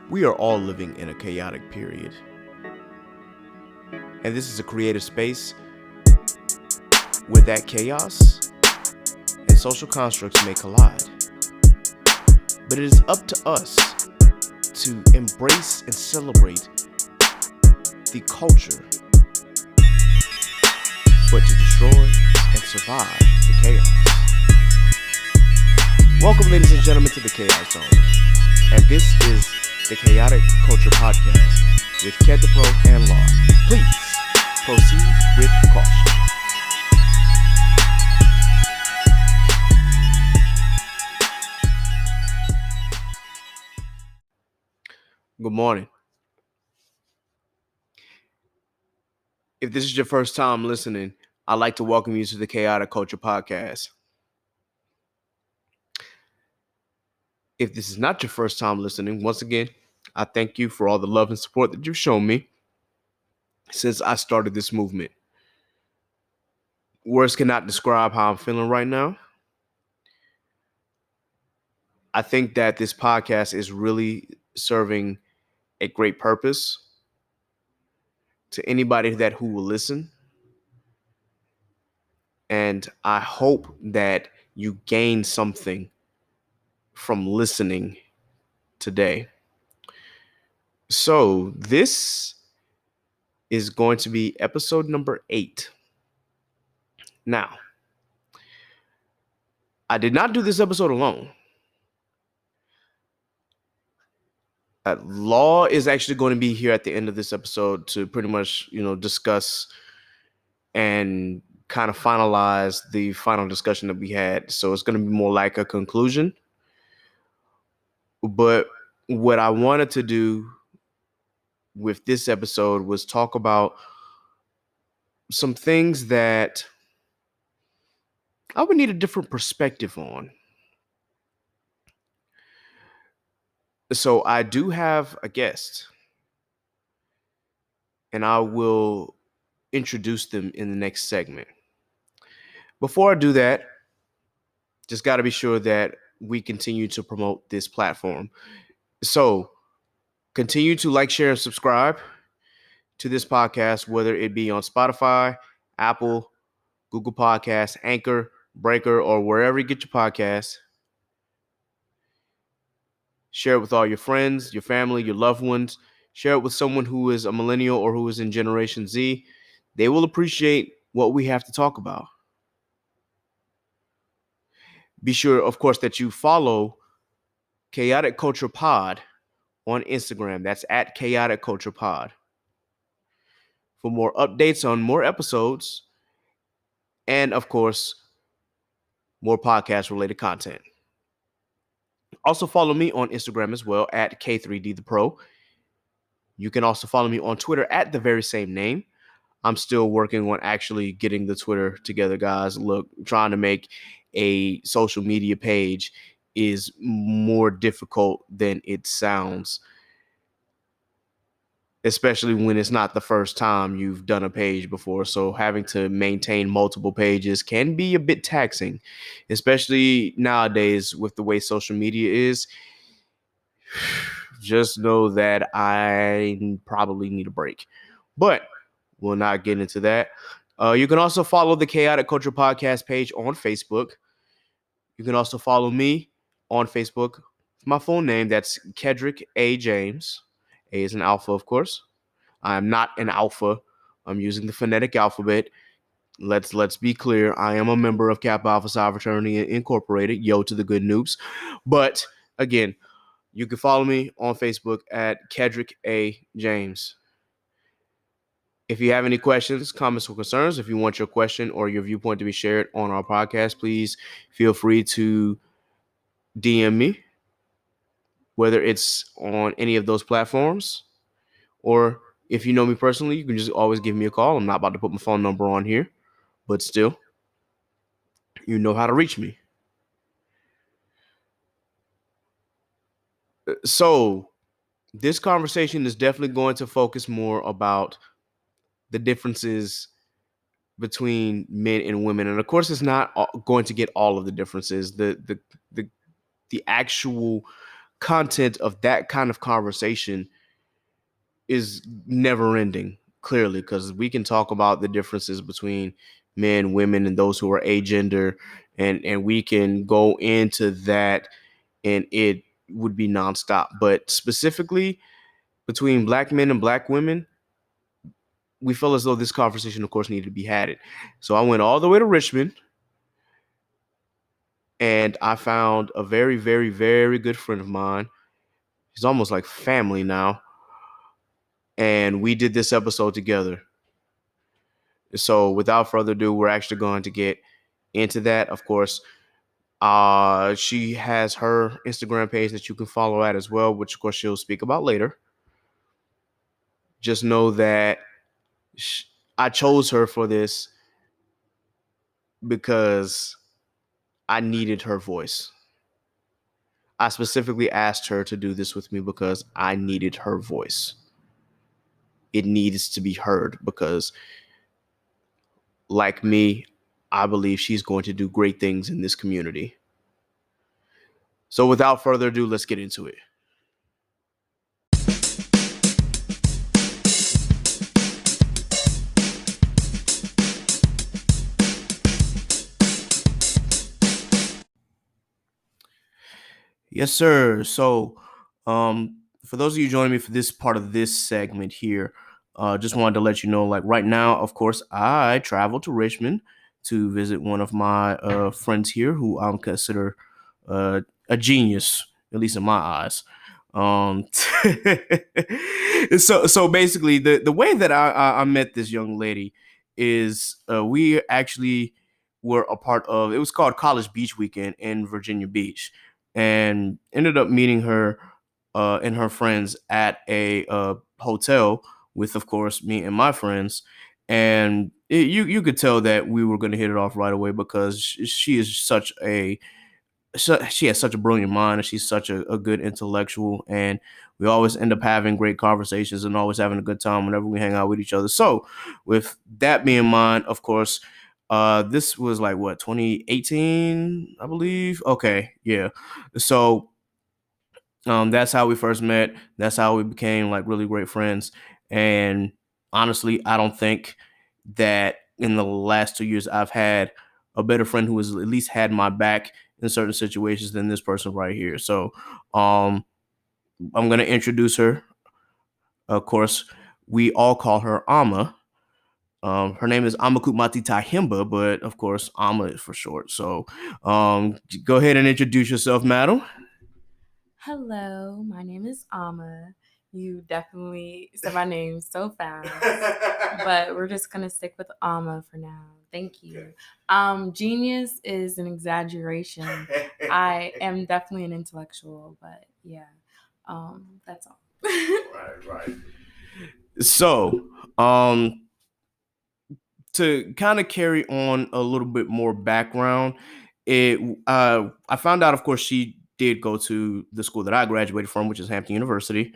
We are all living in a chaotic period, and this is a creative space where that chaos and social constructs may collide. But it is up to us to embrace and celebrate the culture, but to destroy and survive the chaos. Welcome, ladies and gentlemen, to the Chaos Zone, and this is the Chaotic Culture Podcast with Ked the Pro and Law. Please proceed with caution. Good morning. If this is your first time listening, I'd like to welcome you to the Chaotic Culture Podcast. If this is not your first time listening, once again, I thank you for all the love and support that you've shown me since I started this movement. Words cannot describe how I'm feeling right now. I think that this podcast is really serving a great purpose to anybody who will listen. And I hope that you gain something from listening today. So this is going to be episode number 8. Now, I did not do this episode alone. Law is actually going to be here at the end of this episode to pretty much, discuss and kind of finalize the final discussion that we had. So it's going to be more like a conclusion. But what I wanted to do with this episode was talk about some things that I would need a different perspective on. So I do have a guest, and I will introduce them in the next segment. Before I do that, just got to be sure that we continue to promote this platform. So continue to like, share, and subscribe to this podcast, whether it be on Spotify, Apple, Google Podcasts, Anchor, Breaker, or wherever you get your podcasts. Share it with all your friends, your family, your loved ones. Share it with someone who is a millennial or who is in Generation Z. They will appreciate what we have to talk about. Be sure, of course, that you follow Chaotic Culture Pod on Instagram. That's at Chaotic Culture Pod for more updates on more episodes and, of course, more podcast-related content. Also follow me on Instagram as well at K3DThePro. You can also follow me on Twitter at the very same name. I'm still working on actually getting the Twitter together, guys. Look, trying to make a social media page is more difficult than it sounds, especially when it's not the first time you've done a page before. So having to maintain multiple pages can be a bit taxing, especially nowadays with the way social media is. Just know that I probably need a break, but we'll not get into that. You can also follow the Chaotic Culture Podcast page on Facebook. You can also follow me on Facebook. My full name, that's Kedrick A. James. A is an alpha, of course. I am not an alpha. I'm using the phonetic alphabet. Let's be clear. I am a member of Kappa Alpha Psi Fraternity Incorporated. Yo to the good noobs. But again, you can follow me on Facebook at Kedrick A. James. If you have any questions, comments, or concerns, if you want your question or your viewpoint to be shared on our podcast, please feel free to DM me, whether it's on any of those platforms, or if you know me personally, you can just always give me a call. I'm not about to put my phone number on here, but still, you know how to reach me. So this conversation is definitely going to focus more about the differences between men and women, and of course, it's not going to get all of the differences. The actual content of that kind of conversation is never ending, clearly, because we can talk about the differences between men, women, and those who are agender, and we can go into that, and it would be nonstop. But specifically between black men and black women, we felt as though this conversation, of course, needed to be had. It. So I went all the way to Richmond, and I found a very, very, very good friend of mine. He's almost like family now, and we did this episode together. So without further ado, we're actually going to get into that. Of course, she has her Instagram page that you can follow at as well, which of course she'll speak about later. Just know that I chose her for this because I needed her voice. I specifically asked her to do this with me because I needed her voice. It needs to be heard because, like me, I believe she's going to do great things in this community. So without further ado, let's get into it. Yes, sir. So, for those of you joining me for this part of this segment here, just wanted to let you know, like right now, of course, I traveled to Richmond to visit one of my friends here, who I'm consider a genius, at least in my eyes. So basically, the way that I met this young lady is we actually were a part of. It was called College Beach Weekend in Virginia Beach, and ended up meeting her and her friends at a hotel with, of course, me and my friends. And you could tell that we were going to hit it off right away because she is such a she has such a brilliant mind, and she's such a good intellectual, and we always end up having great conversations and always having a good time whenever we hang out with each other. So with that being in mind, of course, this was like what, 2018, I believe. Okay, yeah. So that's how we first met. That's how we became like really great friends. And honestly, I don't think that in the last 2 years I've had a better friend who has at least had my back in certain situations than this person right here. So I'm gonna introduce her. Of course, we all call her Ama. Her name is Amakutmati Tahimba, but of course, Ama is for short. So go ahead and introduce yourself, madam. Hello, my name is Ama. You definitely said my name so fast, but we're just gonna stick with Ama for now. Thank you. Genius is an exaggeration. I am definitely an intellectual, but yeah, that's all. Right. So, to kind of carry on a little bit more background, I found out, of course, she did go to the school that I graduated from, which is Hampton University.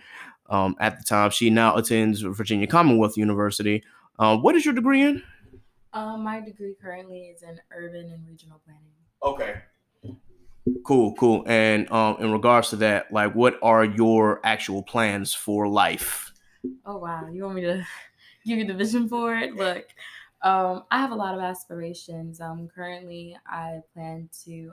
At the time, she now attends Virginia Commonwealth University. What is your degree in? My degree currently is in urban and regional planning. Okay. Cool. And in regards to that, like, what are your actual plans for life? Oh wow, you want me to give you the vision for it? Look, I have a lot of aspirations. Currently, I plan to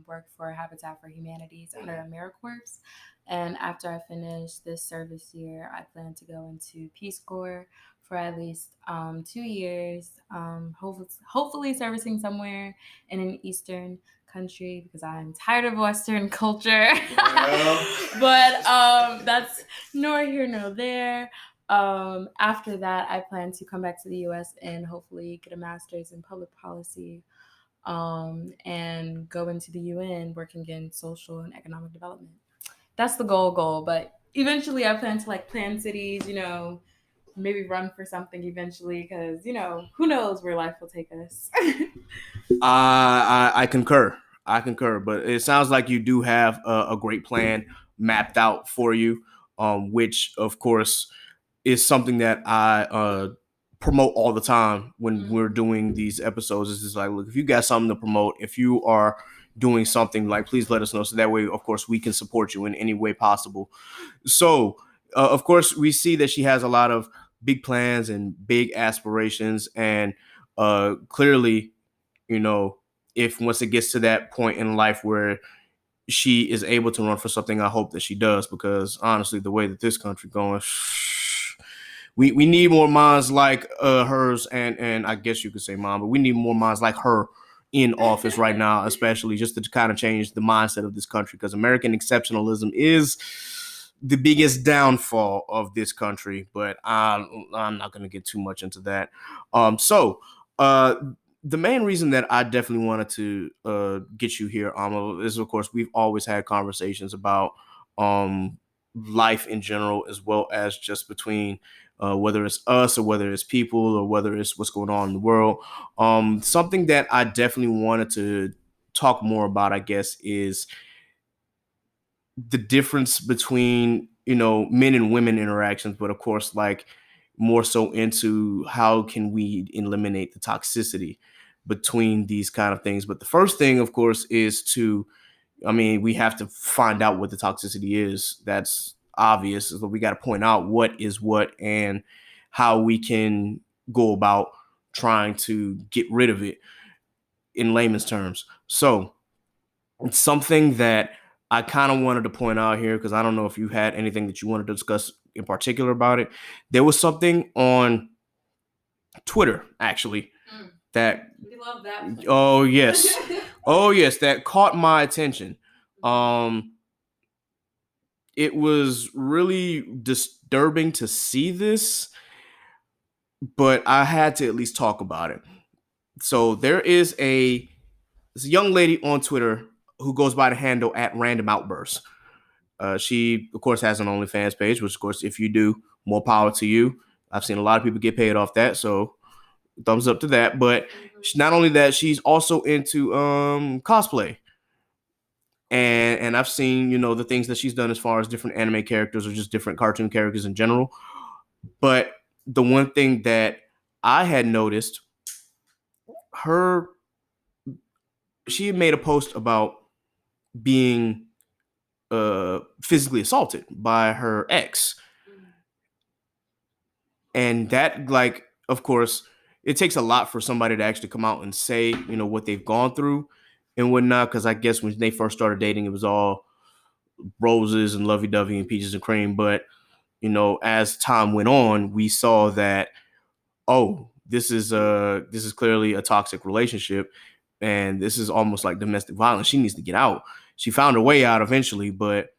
work for Habitat for Humanities under AmeriCorps. And after I finish this service year, I plan to go into Peace Corps for at least 2 years, hopefully servicing somewhere in an Eastern country because I'm tired of Western culture. But that's nor here nor there. After that, I plan to come back to the U.S. and hopefully get a master's in public policy, and go into the UN working in social and economic development. That's the goal. But eventually, I plan to like plan cities. Maybe run for something eventually because who knows where life will take us. I concur. But it sounds like you do have a great plan mapped out for you, which of course is something that I promote all the time when we're doing these episodes. It's just like, look, if you got something to promote, if you are doing something, like, please let us know, so that way, of course, we can support you in any way possible. So, of course, we see that she has a lot of big plans and big aspirations, and clearly, you know, if once it gets to that point in life where she is able to run for something, I hope that she does, because honestly, the way that this country going, we need more minds like hers, and I guess you could say mine, but we need more minds like her in office right now, especially just to kind of change the mindset of this country, because American exceptionalism is the biggest downfall of this country. But I'm not going to get too much into that. So the main reason that I definitely wanted to get you here, is, of course, we've always had conversations about life in general, as well as just between whether it's us or whether it's people or whether it's what's going on in the world. Something that I definitely wanted to talk more about, I guess, is the difference between, men and women interactions, but of course, like, more so into how can we eliminate the toxicity between these kind of things. But the first thing, of course, is we have to find out what the toxicity is. That's obvious. So we got to point out what is what and how we can go about trying to get rid of it in layman's terms. So it's something that I kind of wanted to point out here, because I don't know if you had anything that you wanted to discuss in particular about it. There was something on Twitter, actually, that We love that place. oh yes, that caught my attention. It was really disturbing to see this, but I had to at least talk about it. So there is this young lady on Twitter who goes by the handle at Random Outbursts. She, of course, has an OnlyFans page, which, of course, if you do, more power to you. I've seen a lot of people get paid off that, so thumbs up to that. But not only that, she's also into cosplay. And I've seen, the things that she's done as far as different anime characters or just different cartoon characters in general. But the one thing that I had noticed, she had made a post about being physically assaulted by her ex. And that, like, of course, it takes a lot for somebody to actually come out and say, what they've gone through and whatnot. Because I guess when they first started dating, it was all roses and lovey-dovey and peaches and cream. But, as time went on, we saw that, oh, this is clearly a toxic relationship, and this is almost like domestic violence. She needs to get out. She found her way out eventually, but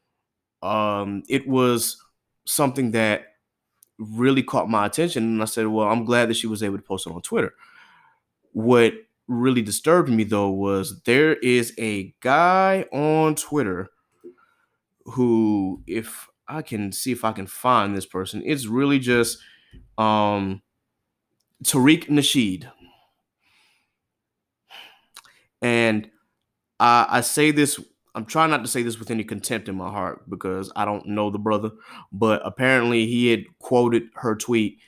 it was something that really caught my attention, and I said, well, I'm glad that she was able to post it on Twitter. What really disturbed me, though, was there is a guy on Twitter who, if I can see if I can find this person, it's really just Tariq Nasheed. And I say this, I'm trying not to say this with any contempt in my heart, because I don't know the brother, but apparently he had quoted her tweet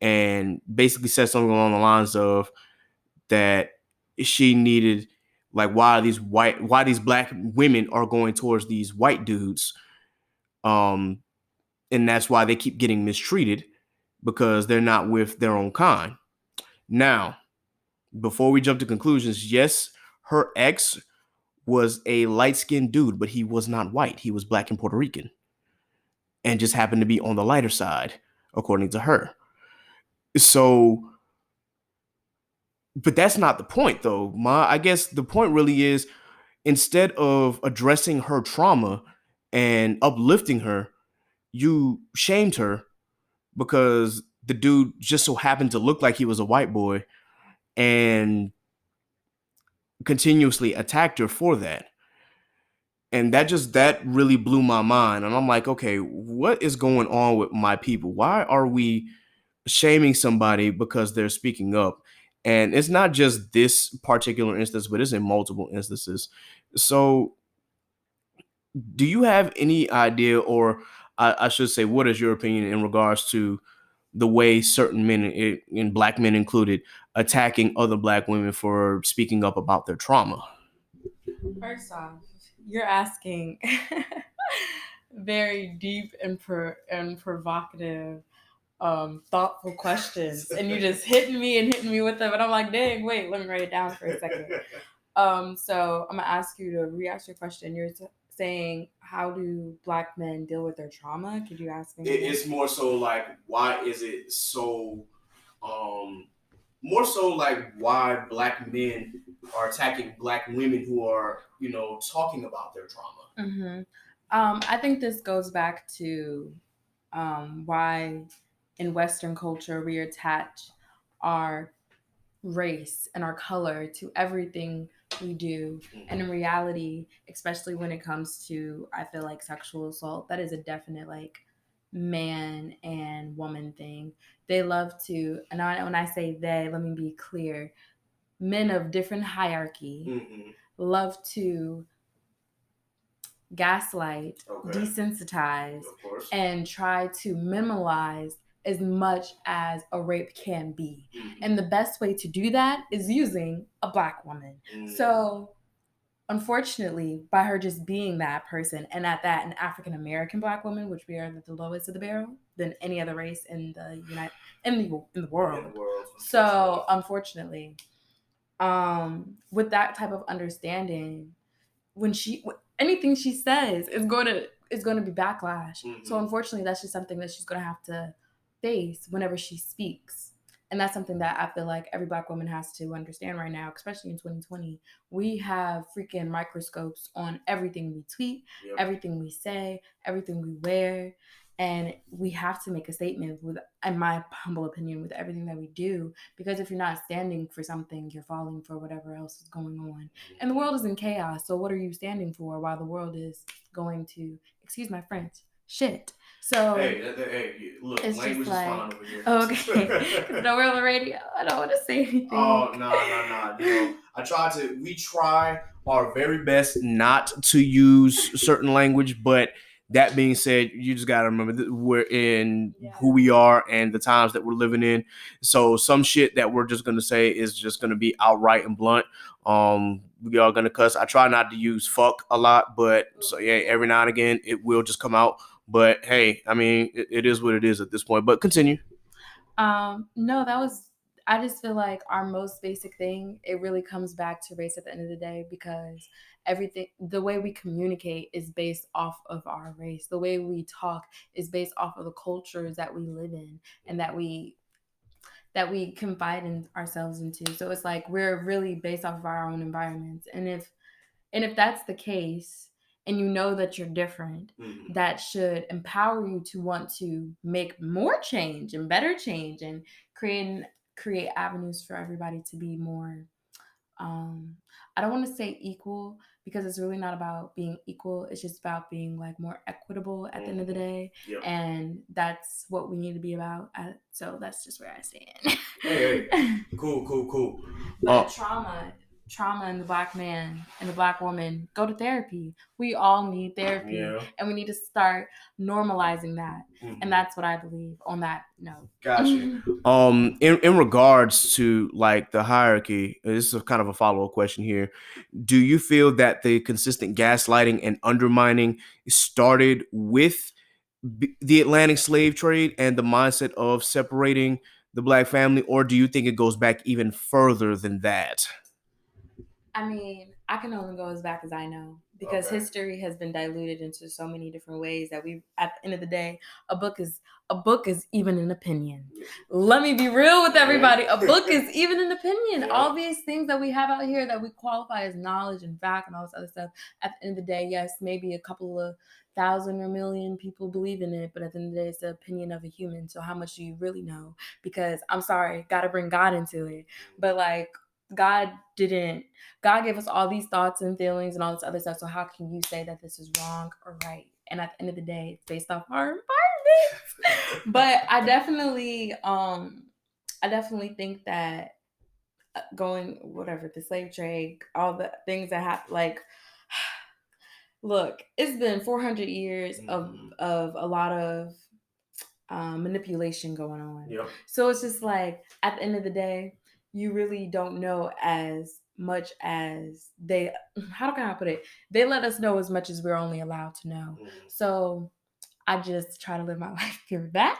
and basically said something along the lines of that she needed, like, why these black women are going towards these white dudes, and that's why they keep getting mistreated, because they're not with their own kind. Now, before we jump to conclusions, yes, her ex was a light-skinned dude, but he was not white. He was black and Puerto Rican, and just happened to be on the lighter side, according to her. So, but that's not the point, though. I guess the point really is, instead of addressing her trauma and uplifting her, you shamed her because the dude just so happened to look like he was a white boy, and continuously attacked her for that. And that really blew my mind. And I'm like, okay, what is going on with my people? Why are we shaming somebody because they're speaking up? And it's not just this particular instance, but it's in multiple instances. So do you have any idea, or I should say, what is your opinion in regards to the way certain men, and black men included, attacking other black women for speaking up about their trauma? First off, you're asking very deep and provocative, thoughtful questions, and you just hitting me with them, and I'm like, dang, wait, let me write it down for a second. So I'm gonna ask you to re-ask your question. You're saying, how do Black men deal with their trauma? Could you ask me? It's more so like, why is it so? More so like why Black men are attacking Black women who are, talking about their trauma. Mm-hmm. I think this goes back to why in Western culture we attach our race and our color to everything we do. Mm-hmm. And in reality, especially when it comes to, I feel like, sexual assault, that is a definite like man and woman thing. They love to, and when I say they, let me be clear, men of different hierarchy mm-hmm. love to gaslight, okay. desensitize, and try to minimize as much as a rape can be. Mm-hmm. And the best way to do that is using a Black woman. Mm-hmm. So unfortunately, by her just being that person, and at that, an African American Black woman, which we are the lowest of the barrel than any other race in the world. So unfortunately, with that type of understanding, when anything she says is going to be backlash. Mm-hmm. So unfortunately, that's just something that she's going to have to face whenever she speaks. And that's something that I feel like every Black woman has to understand right now, especially in 2020. We have freaking microscopes on everything we tweet, yep. everything we say, everything we wear. And we have to make a statement with, in my humble opinion, with everything that we do. Because if you're not standing for something, you're falling for whatever else is going on. And the world is in chaos. So what are you standing for while the world is going to, excuse my French, shit? So hey, look, it's language just like, is fine over here. Okay. No, we're on the radio. I don't want to say anything. Oh, no. We try our very best not to use certain language, but that being said, you just got to remember that we're in who we are and the times that we're living in. So some shit that we're just going to say is just going to be outright and blunt. We are going to cuss. I try not to use fuck a lot, but so yeah, every now and again it will just come out. But hey, I mean, it is what it is at this point. But continue. No, I just feel like our most basic thing, it really comes back to race at the end of the day, because everything, the way we communicate is based off of our race. The way we talk is based off of the cultures that we live in and that we confide in ourselves into. So it's like we're really based off of our own environments. And if that's the case, and you know that you're different, mm-hmm. that should empower you to want to make more change and better change and create avenues for everybody to be more, I don't want to say equal, because it's really not about being equal. It's just about being like more equitable at the end of the day. Yep. And that's what we need to be about. So that's just where I stand. Hey. Cool. But trauma in the Black man and the Black woman, go to therapy. We all need therapy, and we need to start normalizing that. Mm-hmm. And that's what I believe on that note. Gotcha. In regards to like the hierarchy, this is kind of a follow-up question here. Do you feel that the consistent gaslighting and undermining started with the Atlantic slave trade and the mindset of separating the Black family, or do you think it goes back even further than that? I mean, I can only go as back as I know, because history has been diluted into so many different ways that at the end of the day, a book is even an opinion. Let me be real with everybody. A book is even an opinion. Yeah. All these things that we have out here that we qualify as knowledge and fact and all this other stuff, at the end of the day, yes, maybe a couple of 1,000 or million people believe in it, but at the end of the day, it's the opinion of a human. So how much do you really know? Because I'm sorry, gotta bring God into it. But like, God gave us all these thoughts and feelings and all this other stuff. So how can you say that this is wrong or right? And at the end of the day, it's based off our environment. But I definitely think that the slave trade, all the things that happen, like, look, it's been 400 years mm-hmm. of a lot of manipulation going on. Yep. So it's just like, at the end of the day, you really don't know, as much as they, how can I put it? They let us know as much as we're only allowed to know. So I just try to live my life through that.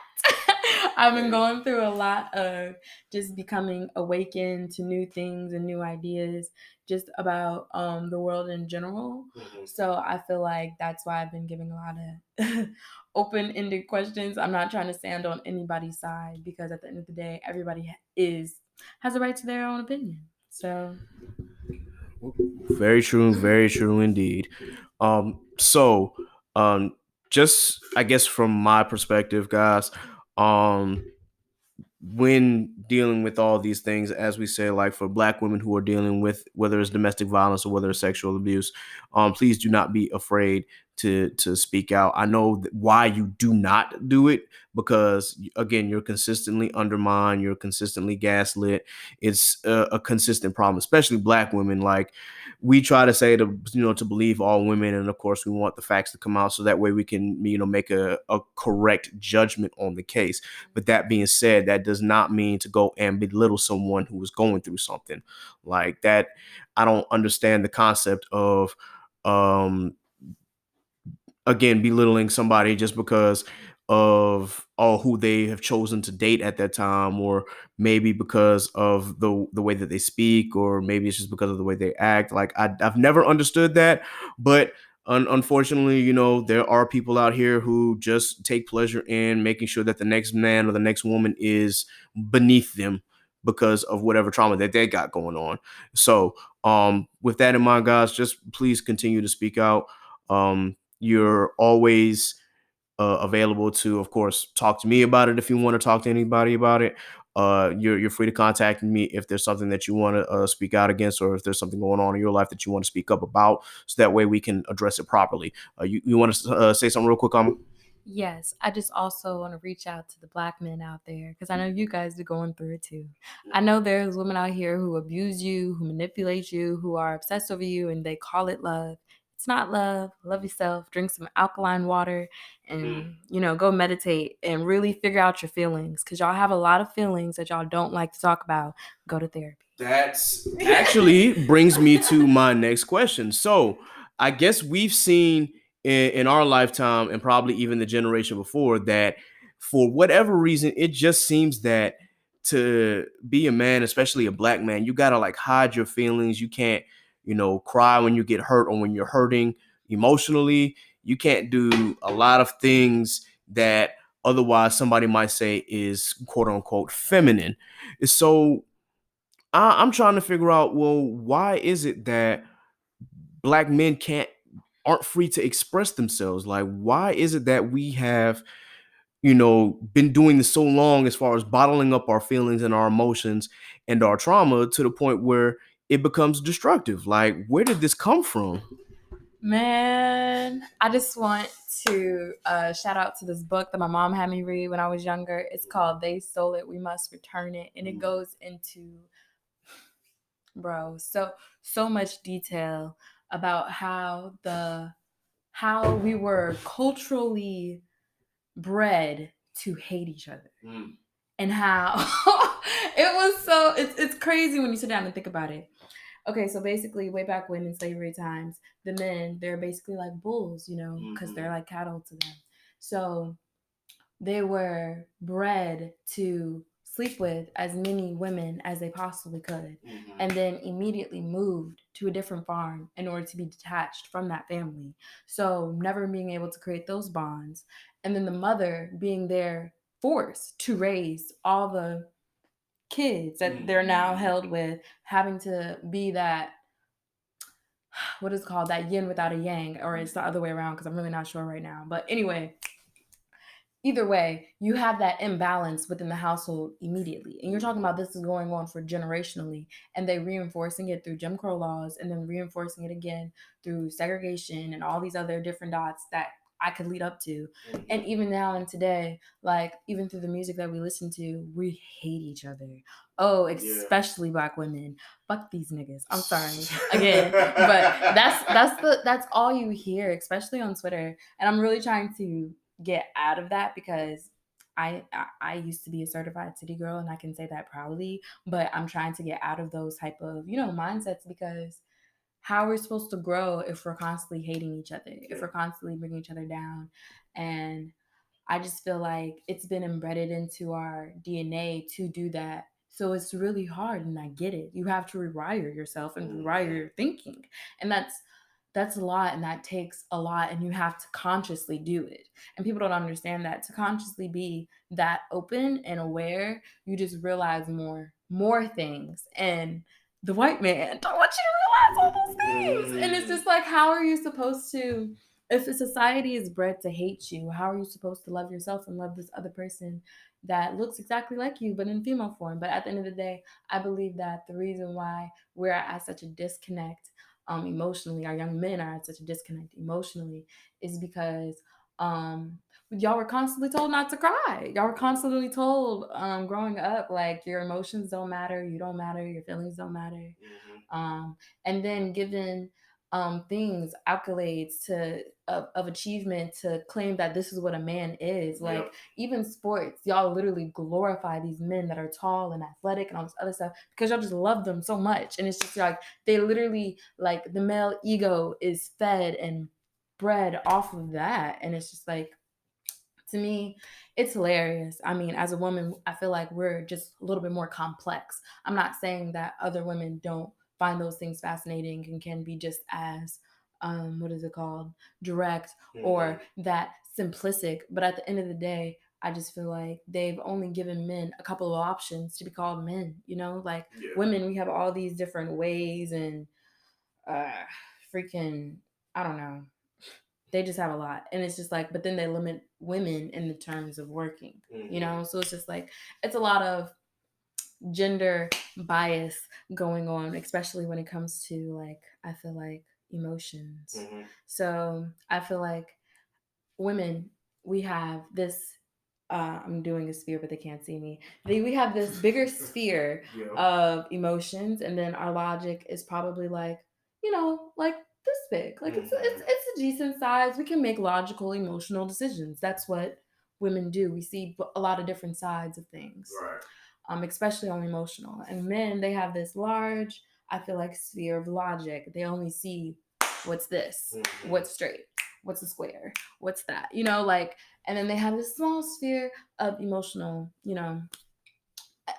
I've been going through a lot of just becoming awakened to new things and new ideas just about the world in general. So I feel like that's why I've been giving a lot of open-ended questions. I'm not trying to stand on anybody's side because at the end of the day, everybody has a right to their own opinion. So Very true indeed. So just I guess from my perspective, guys, um, when dealing with all these things, as we say, like for Black women who are dealing with whether it's domestic violence or whether it's sexual abuse, please do not be afraid to speak out. I know why you do not do it, because again, you're consistently undermined, you're consistently gaslit. It's a consistent problem, especially Black women. Like, we try to say to believe all women, and of course we want the facts to come out so that way we can make a correct judgment on the case. But that being said, that does not mean to go and belittle someone who is going through something like that. I don't understand the concept of um again belittling somebody just because of who they have chosen to date at that time, or maybe because of the way that they speak, or maybe it's just because of the way they act. Like, I've never understood that. But unfortunately, there are people out here who just take pleasure in making sure that the next man or the next woman is beneath them because of whatever trauma that they got going on. So with that in mind, guys, just please continue to speak out. You're always available to, of course, talk to me about it if you want to talk to anybody about it. You're free to contact me if there's something that you want to speak out against, or if there's something going on in your life that you want to speak up about, so that way we can address it properly. You want to say something real quick, yes, I just also want to reach out to the Black men out there because I know you guys are going through it too. I know there's women out here who abuse you, who manipulate you, who are obsessed over you, and they call it love. It's not love. Love yourself. Drink some alkaline water, and go meditate and really figure out your feelings because y'all have a lot of feelings that y'all don't like to talk about. Go to therapy. That's actually brings me to my next question. So I guess we've seen in our lifetime, and probably even the generation before, that for whatever reason, it just seems that to be a man, especially a Black man, you gotta like hide your feelings. You can't, cry when you get hurt or when you're hurting emotionally. You can't do a lot of things that otherwise somebody might say is quote unquote feminine. So I'm trying to figure out, well, why is it that Black men aren't free to express themselves? Like, why is it that we have, been doing this so long as far as bottling up our feelings and our emotions and our trauma to the point where it becomes destructive? Like, where did this come from? Man, I just want to shout out to this book that my mom had me read when I was younger. It's called They Stole It, We Must Return It. And it goes into, bro, so much detail about how we were culturally bred to hate each other. And how it's crazy when you sit down and think about it. Okay, so basically, way back when in slavery times, the men, they're basically like bulls, because they're like cattle to them. So they were bred to sleep with as many women as they possibly could, and then immediately moved to a different farm in order to be detached from that family. So never being able to create those bonds, and then the mother being there forced to raise all the kids that they're now held with, having to be that, what is it called, that yin without a yang, or it's the other way around because I'm really not sure right now. But anyway, either way, you have that imbalance within the household immediately. And you're talking about this is going on for generationally, and they reinforcing it through Jim Crow laws, and then reinforcing it again through segregation and all these other different dots that I could lead up to. And even now and today, like even through the music that we listen to, we hate each other. Oh, especially Black women. Fuck these niggas. I'm sorry again, but that's all you hear, especially on Twitter. And I'm really trying to get out of that because I used to be a certified city girl, and I can say that proudly. But I'm trying to get out of those type of mindsets, because how are we supposed to grow if we're constantly hating each other, if we're constantly bringing each other down? And I just feel like it's been embedded into our DNA to do that. So it's really hard, and I get it. You have to rewire yourself and rewire your thinking. And that's a lot, and that takes a lot, and you have to consciously do it. And people don't understand that to consciously be that open and aware, you just realize more things. And the white man don't want you to realize all those things. And it's just like, how are you supposed to, if a society is bred to hate you, how are you supposed to love yourself and love this other person that looks exactly like you but in female form? But at the end of the day, I believe that the reason why we're at such a disconnect emotionally, our young men are at such a disconnect emotionally, is because y'all were constantly told not to cry. Y'all were constantly told growing up, like, your emotions don't matter, you don't matter, your feelings don't matter. And then given things, accolades of achievement to claim that this is what a man is. Like, even sports, y'all literally glorify these men that are tall and athletic and all this other stuff because y'all just love them so much. And it's just like, they literally, like, the male ego is fed and bred off of that. And it's just like, to me, it's hilarious. I mean, as a woman, I feel like we're just a little bit more complex. I'm not saying that other women don't find those things fascinating and can be just as what is it called, direct, or that simplistic. But at the end of the day, I just feel like they've only given men a couple of options to be called men. Like, women, we have all these different ways, and uh freaking, I don't know, they just have a lot. And it's just like, but then they limit women in the terms of working, so it's just like, it's a lot of gender bias going on, especially when it comes to, like, I feel like, emotions. So I feel like women, we have this I'm doing a sphere, but they can't see me. We have this bigger sphere of emotions, and then our logic is probably like, like this big. Like, it's a decent size. We can make logical, emotional decisions. That's what women do. We see a lot of different sides of things, especially on emotional. And men, they have this large, I feel like, sphere of logic. They only see what's this, what's straight, what's a square, what's that, like. And then they have this small sphere of emotional,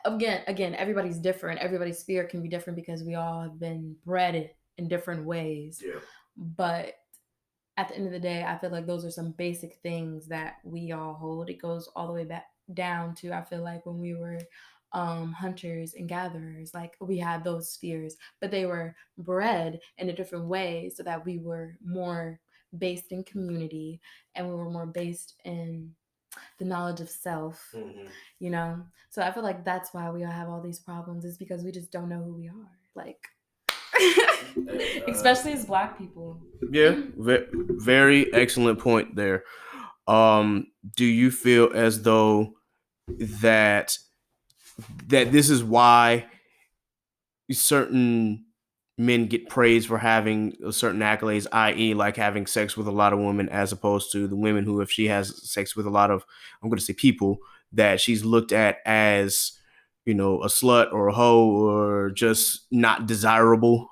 again, everybody's different. Everybody's sphere can be different because we all have been bred in different ways. But at the end of the day, I feel like those are some basic things that we all hold. It goes all the way back down to, I feel like, when we were hunters and gatherers, like, we had those spheres, but they were bred in a different way so that we were more based in community, and we were more based in the knowledge of self, So I feel like that's why we all have all these problems, is because we just don't know who we are. Like, especially as Black people. Yeah, very excellent point there. Do you feel as though that this is why certain men get praised for having certain accolades, i.e., like having sex with a lot of women, as opposed to the women who, if she has sex with a lot of, I'm going to say, people, that she's looked at as, a slut or a hoe or just not desirable?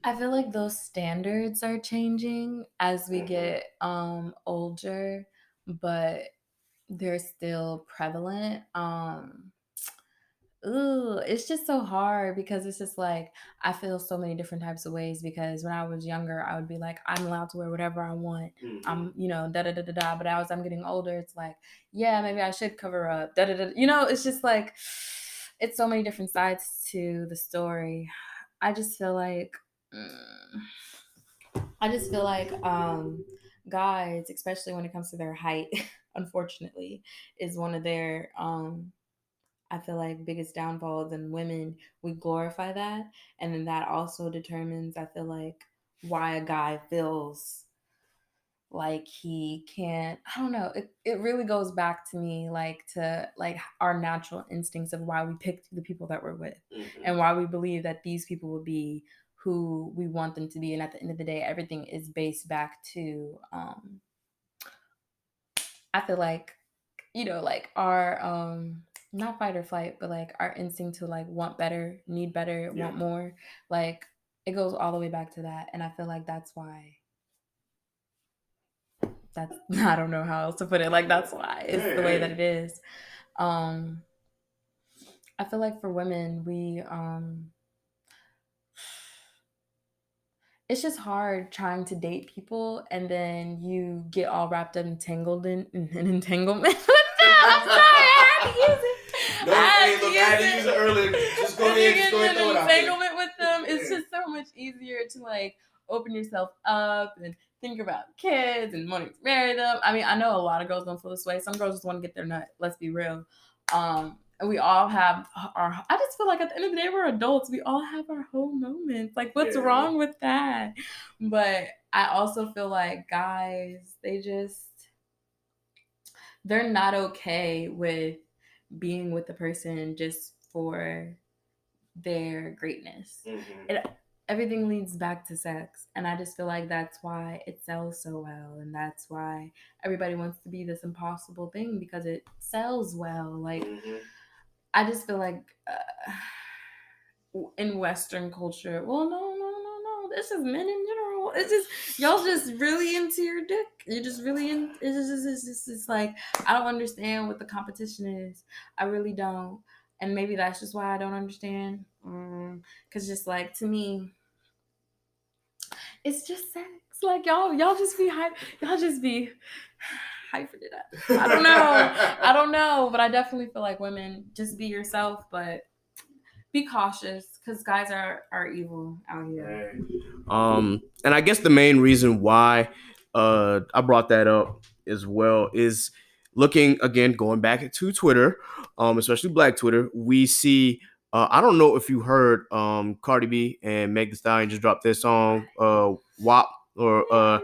I feel like those standards are changing as we get older, but they're still prevalent. It's just so hard, because it's just like, I feel so many different types of ways, because when I was younger, I would be like, I'm allowed to wear whatever I want. I'm, da da da da da. But as I'm getting older, it's like, yeah, maybe I should cover up. Da da da. It's just like, it's so many different sides to the story. I just feel like, guys, especially when it comes to their height, unfortunately, is one of their I feel like, biggest downfalls. And women, we glorify that, and then that also determines, I feel like, why a guy feels like he can't, I don't know, it really goes back to me, like, to, like, our natural instincts of why we pick the people that we're with, and why we believe that these people will be who we want them to be. And at the end of the day, everything is based back to I feel like like our not fight or flight, but like our instinct to like want better, need better, want more, like it goes all the way back to that. And I feel like that's why that's I don't know how else to put it. Like that's why it's the way that it is. Um I feel like for women, it's just hard trying to date people and then you get all wrapped up entangled in an entanglement with them. I'm sorry, I had to use it. No, I had to use it earlier. Just go ahead, throw it out there. Entanglement with them, it's just so much easier to like open yourself up and think about kids and wanting to marry them. I mean, I know a lot of girls don't feel this way. Some girls just want to get their nut. Let's be real. And we all have I just feel like at the end of the day, we're adults. We all have our whole moments. Like, what's wrong with that? But I also feel like guys, they're not okay with being with the person just for their greatness. Everything leads back to sex. And I just feel like that's why it sells so well. And that's why everybody wants to be this impossible thing, because it sells well. Like, I just feel like in Western culture, well, no. This is men in general. It's just, y'all just really into your dick. You're just really in, it's like, I don't understand what the competition is. I really don't. And maybe that's just why I don't understand. Because just like, to me, it's just sex. Like, y'all just be hype. Y'all just be hyping it up. I don't know. But I definitely feel like women, just be yourself, but be cautious, because guys are evil out here. And I guess the main reason why I brought that up as well is looking again, going back to Twitter, especially Black Twitter. We see. I don't know if you heard Cardi B and Meg Thee Stallion just dropped their song WAP, or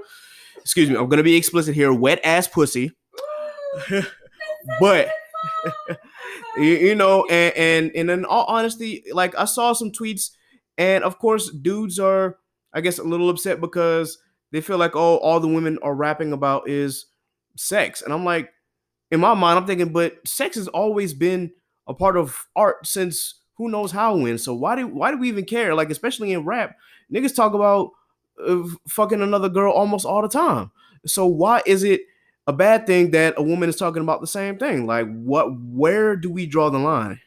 excuse me, I'm gonna be explicit here, wet ass pussy. But you know, and in all honesty, like I saw some tweets, and of course dudes are, I guess, a little upset because they feel like, oh, all the women are rapping about is sex. And I'm like, in my mind, I'm thinking, but sex has always been a part of art since who knows how when. So why do we even care? Like, especially in rap, niggas talk about fucking another girl almost all the time. So why is it a bad thing that a woman is talking about the same thing? Like, where do we draw the line?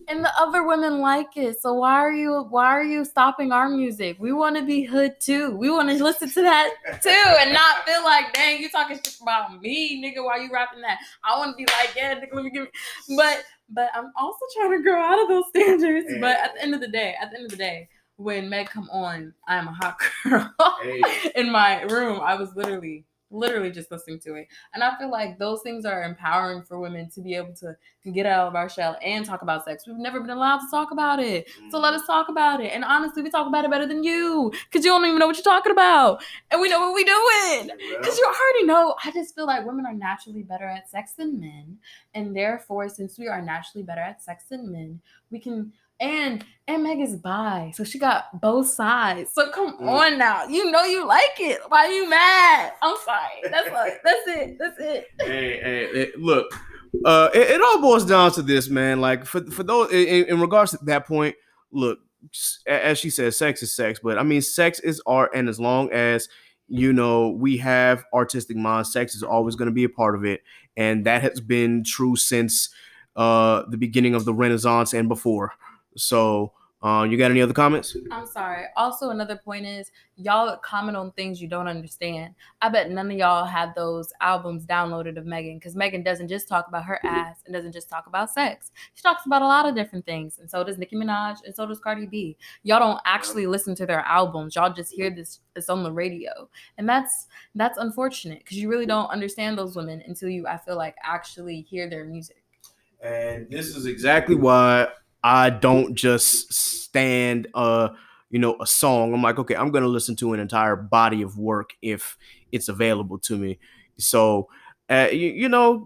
And the other women like it. So why are you stopping our music? We want to be hood too. We want to listen to that too and not feel like, dang, you talking shit about me, nigga. Why you rapping that? I want to be like, yeah, nigga, let me give me. But I'm also trying to grow out of those standards. But at the end of the day, when Meg come on, I'm a hot girl in my room. I was literally just listening to it. And I feel like those things are empowering for women to be able to get out of our shell and talk about sex. We've never been allowed to talk about it. So let us talk about it. And honestly, we talk about it better than you, because you don't even know what you're talking about. And we know what we're doing. Because you already know. I just feel like women are naturally better at sex than men. And therefore, since we are naturally better at sex than men, we can... And Meg is bi, so she got both sides. So come on now, you know you like it. Why are you mad? I'm sorry. That's it. Hey, look, it all boils down to this, man. Like for those in regards to that point, look, as she said, sex is sex, but I mean, sex is art, and as long as we have artistic minds, sex is always going to be a part of it, and that has been true since the beginning of the Renaissance and before. So, you got any other comments? I'm sorry. Also, another point is, y'all comment on things you don't understand. I bet none of y'all had those albums downloaded of Megan, because Megan doesn't just talk about her ass and doesn't just talk about sex. She talks about a lot of different things, and so does Nicki Minaj, and so does Cardi B. Y'all don't actually listen to their albums. Y'all just hear this on the radio, and that's unfortunate, because you really don't understand those women until you, I feel like, actually hear their music. And this is exactly why I don't just stand a song. I'm like, okay, I'm gonna listen to an entire body of work if it's available to me. So it's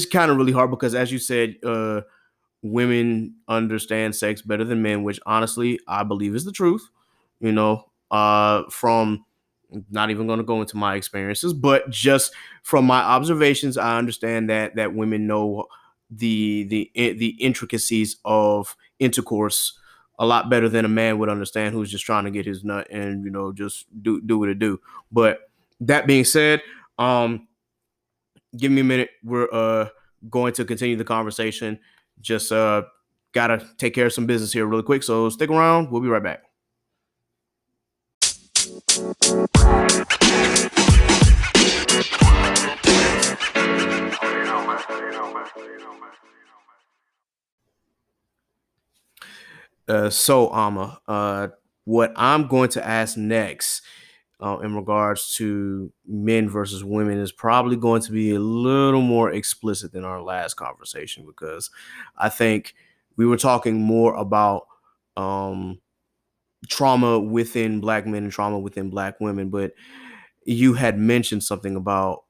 kind of really hard because, as you said, women understand sex better than men, which honestly I believe is the truth. From Not even going to go into my experiences, but just from my observations, I understand that women know the intricacies of intercourse a lot better than a man would understand who's just trying to get his nut and just do what it do. But that being said, give me a minute. We're going to continue the conversation. Just gotta take care of some business here really quick. So stick around. We'll be right back. So Ama, what I'm going to ask next, in regards to men versus women, is probably going to be a little more explicit than our last conversation, because I think we were talking more about um, trauma within Black men and trauma within Black women, but you had mentioned something about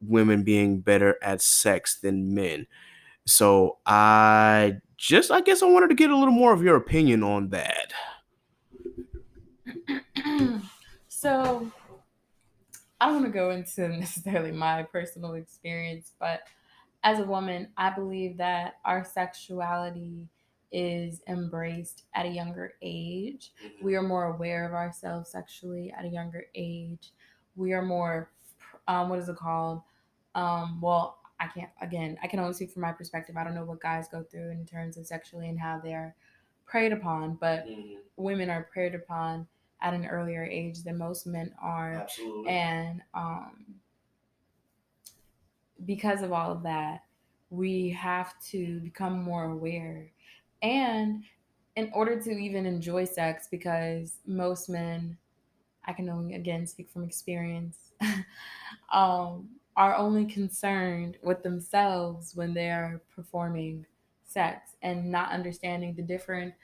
women being better at sex than men. So I guess I wanted to get a little more of your opinion on that. So I don't want to go into necessarily my personal experience, but as a woman, I believe that our sexuality is embraced at a younger age. We are more aware of ourselves sexually at a younger age. We are more, what is it called? Well, I can't, again, I can only speak from my perspective. I don't know what guys go through in terms of sexually and how they're preyed upon, but women are preyed upon at an earlier age than most men are. Absolutely. And because of all of that, we have to become more aware. And in order to even enjoy sex, because most men, I can only again speak from experience, um, are only concerned with themselves when they're performing sex and not understanding the different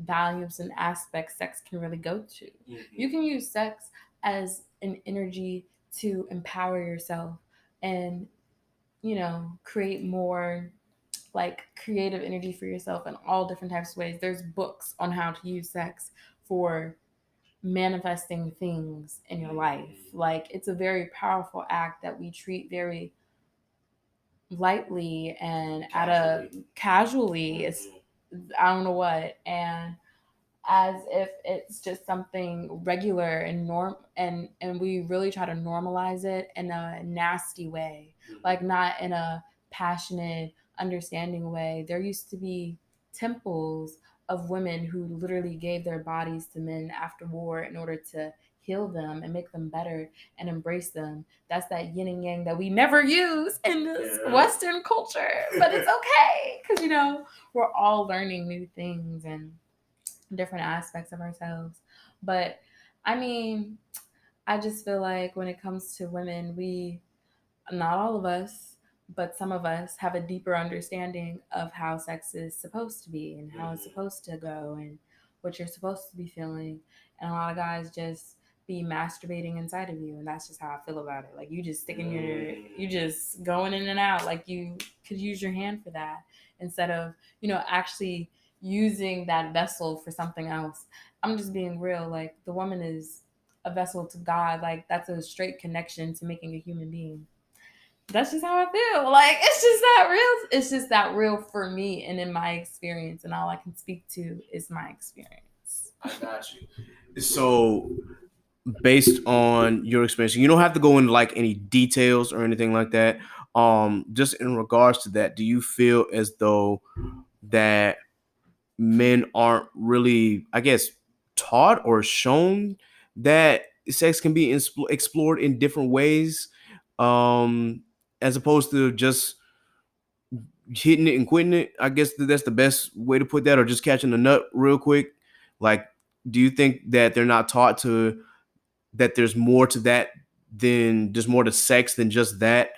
values and aspects sex can really go to. You can use sex as an energy to empower yourself and create more like creative energy for yourself in all different types of ways. There's books on how to use sex for manifesting things in your life. Like it's a very powerful act that we treat very lightly and at a casually. It's I don't know what, and as if it's just something regular and and we really try to normalize it in a nasty way, like not in a passionate understanding way. There used to be temples of women who literally gave their bodies to men after war in order to heal them and make them better and embrace them. That's that yin and yang that we never use in this Western culture, but it's okay because we're all learning new things and different aspects of ourselves. But I mean, I just feel like when it comes to women, not all of us, but some of us have a deeper understanding of how sex is supposed to be and how it's supposed to go and what you're supposed to be feeling. And a lot of guys just be masturbating inside of you, and that's just how I feel about it. Like you just sticking you just going in and out. Like you could use your hand for that instead of actually using that vessel for something else. I'm just being real. Like the woman is a vessel to God. Like that's a straight connection to making a human being. That's just how I feel. Like it's just that real. It's just that real for me and in my experience, and all I can speak to is my experience. I got you. So, based on your experience, you don't have to go into like any details or anything like that. Just in regards to that, do you feel as though that men aren't really, I guess, taught or shown that sex can be explored in different ways, um, as opposed to just hitting it and quitting it? I guess that's the best way to put that, or just catching the nut real quick. Like, do you think that they're not taught to that there's more to that than there's more to sex than just that?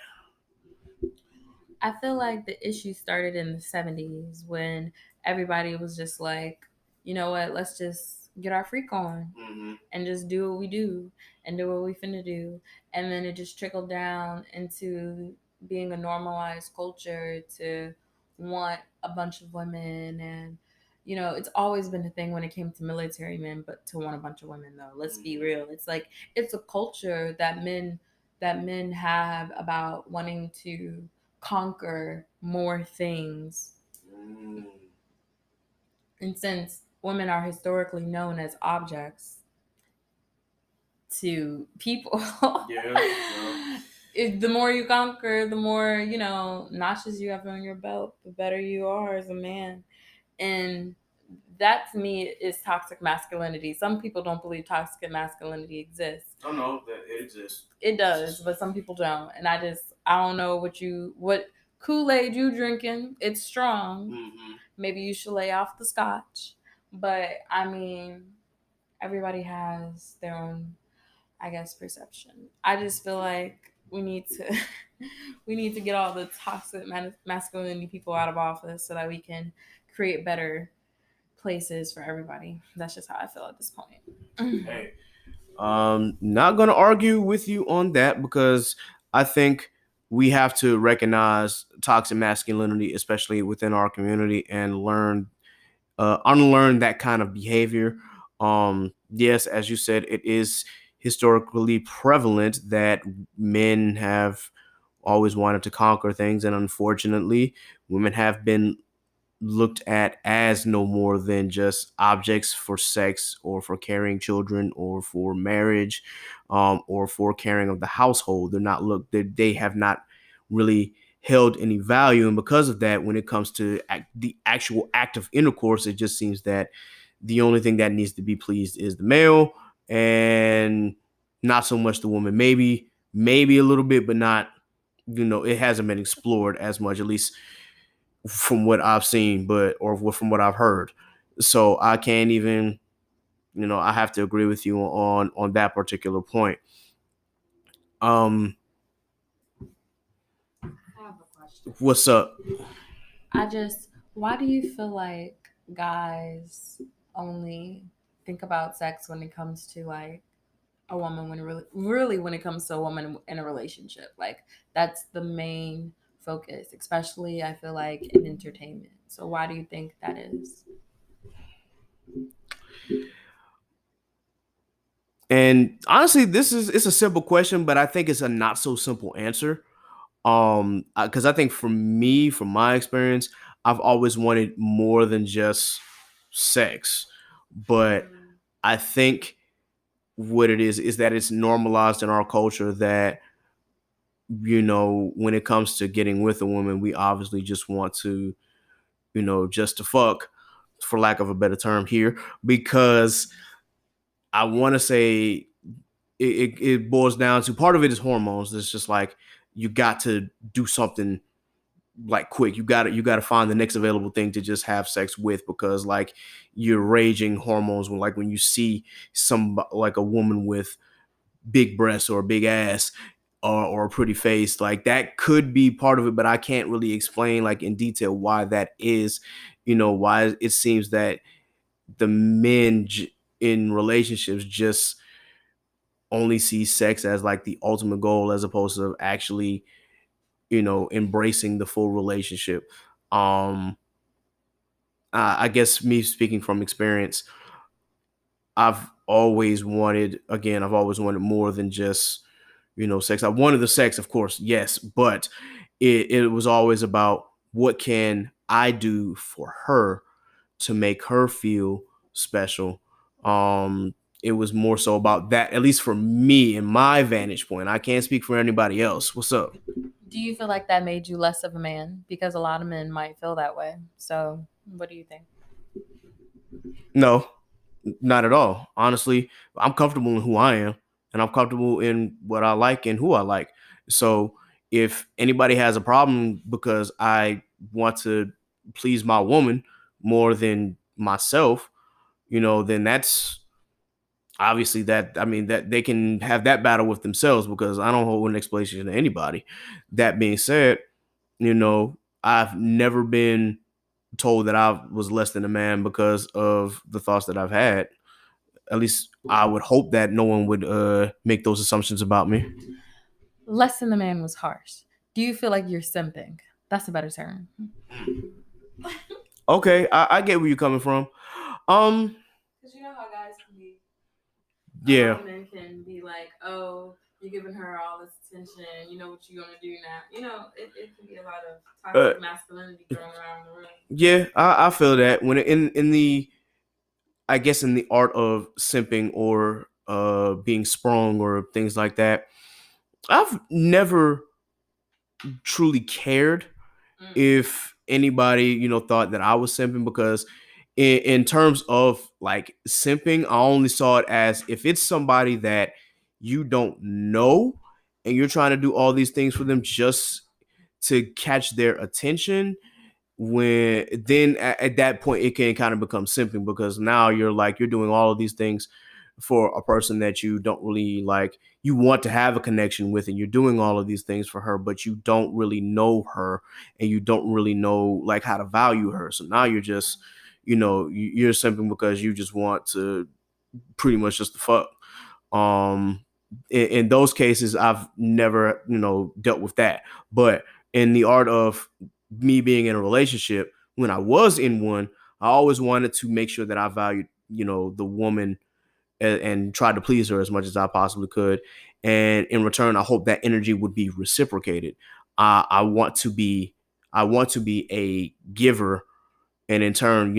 I feel like the issue started in the 70s when everybody was just like, you know what, let's just get our freak on and just do what we do and do what we finna do. And then it just trickled down into being a normalized culture to want a bunch of women and It's always been a thing when it came to military men, but to want a bunch of women though. Let's be real. It's like it's a culture that men have about wanting to conquer more things. And since women are historically known as objects to people, the more you conquer, the more, notches you have on your belt, the better you are as a man. And that to me is toxic masculinity. Some people don't believe toxic masculinity exists. I know that it exists. It does, but some people don't. And I don't know what Kool-Aid you drinking. It's strong. Mm-hmm. Maybe you should lay off the scotch. But I mean, everybody has their own, I guess, perception. I just feel like we need to we need to get all the toxic masculinity people out of office so that we can create better places for everybody. That's just how I feel at this point. Hey, not gonna argue with you on that because I think we have to recognize toxic masculinity, especially within our community, and unlearn that kind of behavior. Yes, as you said, it is historically prevalent that men have always wanted to conquer things, and unfortunately, women have been looked at as no more than just objects for sex or for carrying children or for marriage, or for caring of the household. They're not looked. They have not really held any value, and because of that, when it comes to the actual act of intercourse, it just seems that the only thing that needs to be pleased is the male, and not so much the woman. Maybe a little bit, but not. It hasn't been explored as much, at least from what I've seen, or from what I've heard. So I can't even, I have to agree with you on that particular point. Um, I have a question. what's up? Why do you feel like guys only think about sex when it comes to like a woman when it really when it comes to a woman in a relationship? Like that's the main focus, especially I feel like in entertainment. So why do you think that is? And honestly, it's a simple question, but I think it's a not so simple answer. Because I think for me, from my experience, I've always wanted more than just sex, but I think what it is that it's normalized in our culture that when it comes to getting with a woman, we obviously just want to, just to fuck, for lack of a better term here, because I want to say it boils down to, part of it is hormones. It's just like you got to do something like quick. You got to find the next available thing to just have sex with, because like you're raging hormones when you see some, like a woman with big breasts or a big ass, or a pretty face, like that could be part of it, but I can't really explain like in detail why that is. Why it seems that the men in relationships just only see sex as like the ultimate goal, as opposed to actually embracing the full relationship. um I guess, me speaking from experience, I've always wanted more than just sex. I wanted the sex, of course, yes, but it was always about what can I do for her to make her feel special. It was more so about that, at least for me, in my vantage point. I can't speak for anybody else. What's up? Do you feel like that made you less of a man? Because a lot of men might feel that way. So what do you think? No, not at all. Honestly, I'm comfortable in who I am, and I'm comfortable in what I like and who I like. So if anybody has a problem because I want to please my woman more than myself, then that's obviously, that I mean, that they can have that battle with themselves, because I don't hold an explanation to anybody. That being said, I've never been told that I was less than a man because of the thoughts that I've had. At least I would hope that no one would make those assumptions about me. Less than the man was harsh. Do you feel like you're simping? That's a better term. Okay, I get where you're coming from. Um, Because you know how guys can be, a lot yeah. of men can be like, oh, you're giving her all this attention. You know what you're gonna do now. It can be a lot of Uh, toxic masculinity thrown around the room. yeah, I feel that when in the I guess in the art of simping or being sprung or things like that, I've never truly cared Mm. if anybody thought that I was simping because in terms of like simping, I only saw it as if it's somebody that you don't know and you're trying to do all these things for them just to catch their attention. When then at that point it can kind of become simping because now you're doing all of these things for a person that you don't really like, you want to have a connection with, and you're doing all of these things for her, but you don't really know her and you don't really know like how to value her. So now you're just you're simping because you just want to pretty much just the fuck. um in those cases I've never dealt with that, but in the art of me being in a relationship, when I was in one, I always wanted to make sure that I valued the woman, and tried to please her as much as I possibly could, and in return I hope that energy would be reciprocated. I want to be a giver, and in turn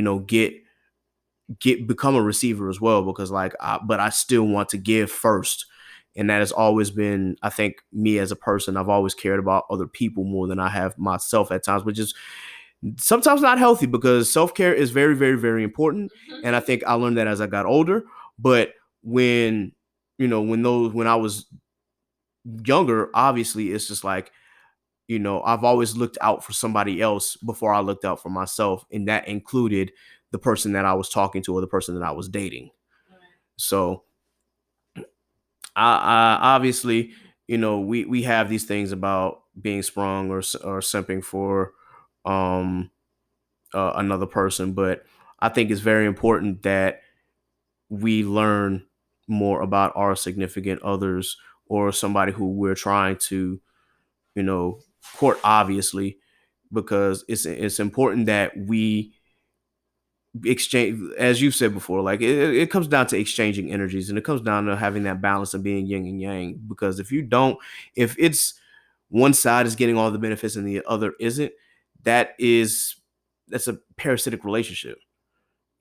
get become a receiver as well, because but I still want to give first. And that has always been, I think, me as a person. I've always cared about other people more than I have myself at times, which is sometimes not healthy, because self-care is very, very, very important. And I think I learned that as I got older. But when when I was younger, obviously it's just like, I've always looked out for somebody else before I looked out for myself, and that included the person that I was talking to or the person that I was dating. So I obviously, we have these things about being sprung or simping for um another person, but I think it's very important that we learn more about our significant others or somebody who we're trying to, court, obviously, because it's important that we exchange, as you've said before, like it comes down to exchanging energies, and it comes down to having that balance of being yin and yang. Because if you don't, if it's one side is getting all the benefits and the other isn't, that's a parasitic relationship.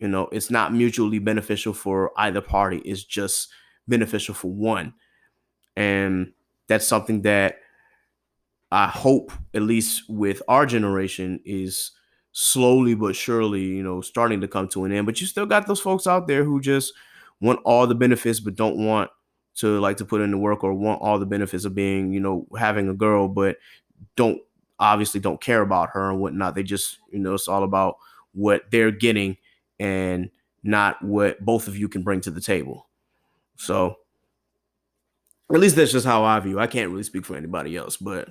It's not mutually beneficial for either party. It's just beneficial for one. And that's something that I hope, at least with our generation, is slowly but surely, starting to come to an end. But you still got those folks out there who just want all the benefits, but don't want to put in the work, or want all the benefits of being, having a girl, but don't obviously don't care about her and whatnot. They just, it's all about what they're getting and not what both of you can bring to the table. So at least that's just how I view. I can't really speak for anybody else, but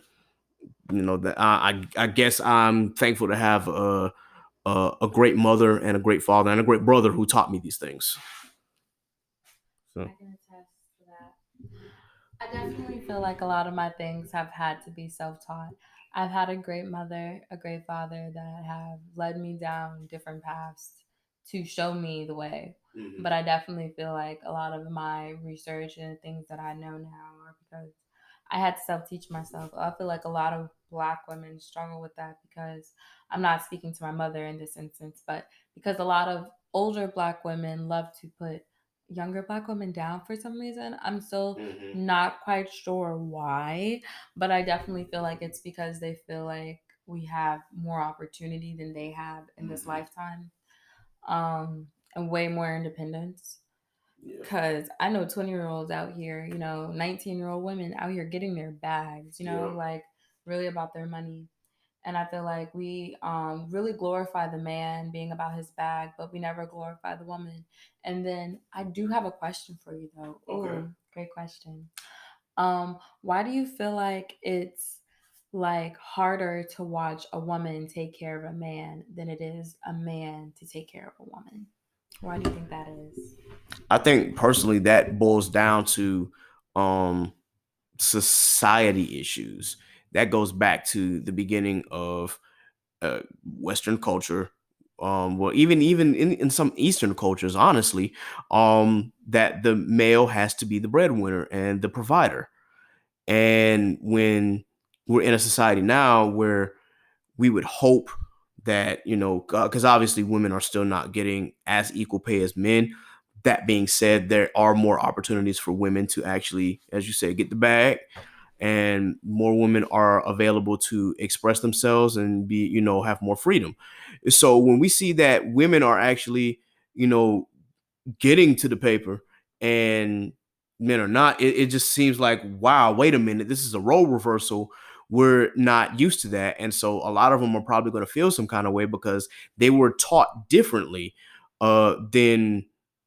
that I guess I'm thankful to have a great mother and a great father and a great brother who taught me these things. So I can attest to that. I definitely feel like a lot of my things have had to be self taught. I've had a great mother, a great father that have led me down different paths to show me the way. mhm. But I definitely feel like a lot of my research and things that I know now are because I had to self teach myself. I feel like a lot of Black women struggle with that because I'm not speaking to my mother in this instance, but because a lot of older Black women love to put younger Black women down for some reason. I'm still Mhm. not quite sure why, but I definitely feel like it's because they feel like we have more opportunity than they have in this Mhm. lifetime, and way more independence. Yeah. Because I know 20-year-olds out here, 19-year-old women out here getting their bags, Yeah. like really about their money. And I feel like we really glorify the man being about his bag, but we never glorify the woman. And then I do have a question for you, though. Okay. Ooh, great question. Why do you feel like it's like harder to watch a woman take care of a man than it is a man to take care of a woman? Why do you think that is? I think personally that boils down to um society issues. That goes back to the beginning of Western culture, well, even in some Eastern cultures, honestly, that the male has to be the breadwinner and the provider. And when we're in a society now where we would hope that, because obviously women are still not getting as equal pay as men. That being said, there are more opportunities for women to actually, as you said, get the bag, and more women are available to express themselves and be, have more freedom. So when we see that women are actually, you know, getting to the paper and men are not, it just seems like, wow, wait a minute, this is a role reversal. We're not used to that. And so a lot of them are probably going to feel some kind of way because they were taught differently than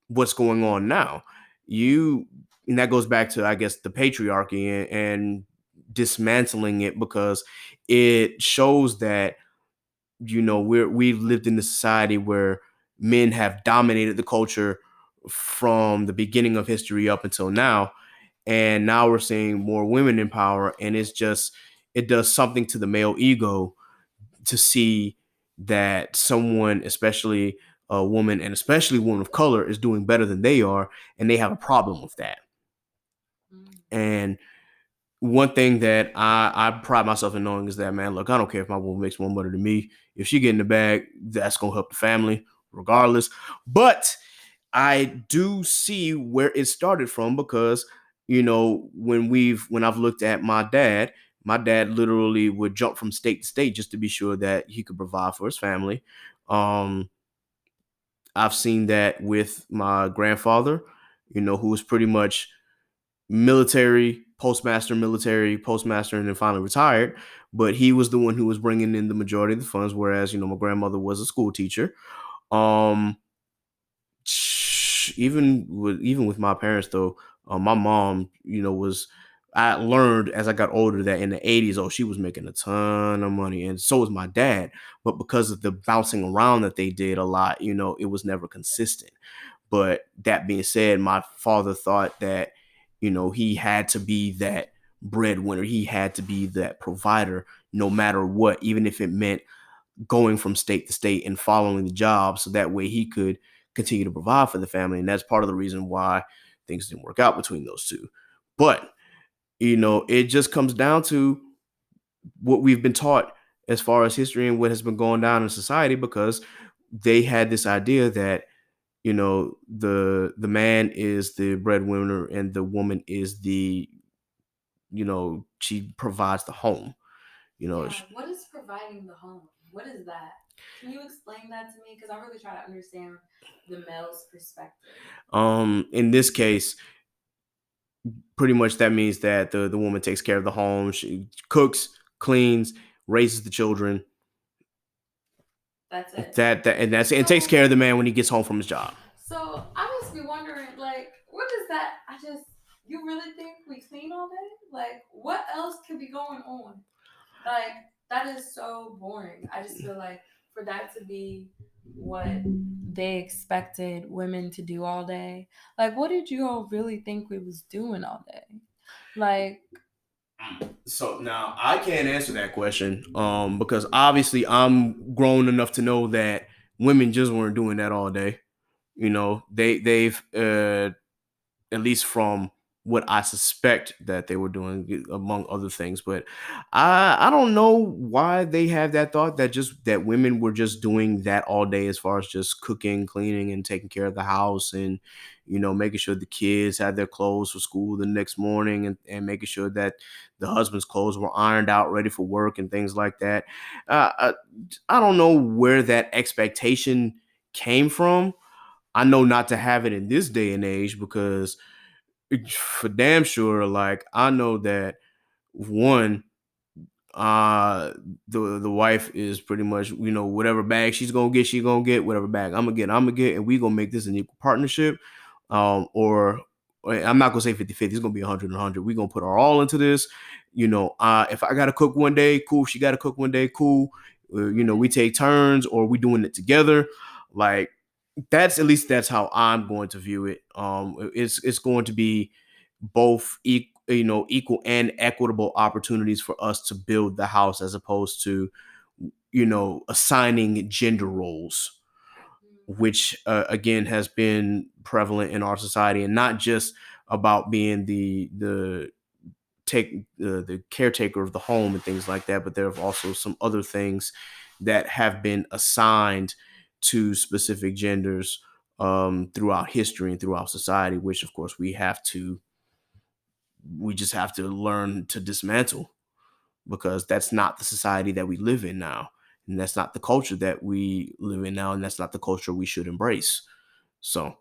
what's going on now. And that goes back to, I guess, the patriarchy and dismantling it, because it shows that, we've lived in a society where men have dominated the culture from the beginning of history up until now. And now we're seeing more women in power, and it does something to the male ego to see that someone, especially a woman, and especially a woman of color, is doing better than they are, and they have a problem with that. Mm. And one thing that I pride myself in knowing is that, man, look, I don't care if my woman makes more money than me. If she get in the bag, that's gonna help the family regardless. But I do see where it started from, because when I've looked at my dad literally would jump from state to state just to be sure that he could provide for his family. Um, I've seen that with my grandfather, who was pretty much military postmaster, and then finally retired. But he was the one who was bringing in the majority of the funds, whereas my grandmother was a school teacher. Um, even with my parents though, my mom, was, I learned as I got older that in the 80s, oh, she was making a ton of money, and so was my dad. But because of the bouncing around that they did a lot, it was never consistent. But that being said, my father thought that, he had to be that breadwinner. He had to be that provider no matter what, even if it meant going from state to state and following the job. So that way he could continue to provide for the family. And that's part of the reason why things didn't work out between those two. But, it just comes down to what we've been taught as far as history and what has been going down in society, because they had this idea that, the man is the breadwinner and the woman is she provides the home. Yeah, what is providing the home? What is that? Can you explain that to me? Because I really try to understand the male's perspective. In this case, pretty much that means that the woman takes care of the home. She cooks, cleans, raises the children. That's it. And takes care of the man when he gets home from his job. So I just be wondering, like, what is that? You really think we clean all day? Like, what else could be going on? Like, that is so boring. I just feel like for that to be what they expected women to do all day, like, what did you all really think we was doing all day? Like, So now I can't answer that question, because obviously I'm grown enough to know that women just weren't doing that all day. They've at least from what I suspect that they were doing, among other things. But I don't know why they have that thought that women were just doing that all day, as far as just cooking, cleaning, and taking care of the house, and making sure the kids had their clothes for school the next morning, and making sure that the husband's clothes were ironed out, ready for work, and things like that. I don't know where that expectation came from. I know not to have it in this day and age, because for damn sure, like, I know that, one, the wife is pretty much, whatever bag she's gonna get, whatever bag I'm gonna get, and we gonna make this an equal partnership. Or I'm not gonna say 50-50, it's gonna be 100 we gonna put our all into this. If I gotta cook one day, cool. If she gotta cook one day, cool. We take turns, or we doing it together. Like, that's how I'm going to view it. It's going to be both equal and equitable opportunities for us to build the house, as opposed to assigning gender roles. which again has been prevalent in our society, and not just about being the caretaker of the home and things like that, but there are also some other things that have been assigned to specific genders throughout history and throughout society, which of course we just have to learn to dismantle, because that's not the society that we live in now, and that's not the culture that we live in now, and that's not the culture we should embrace. So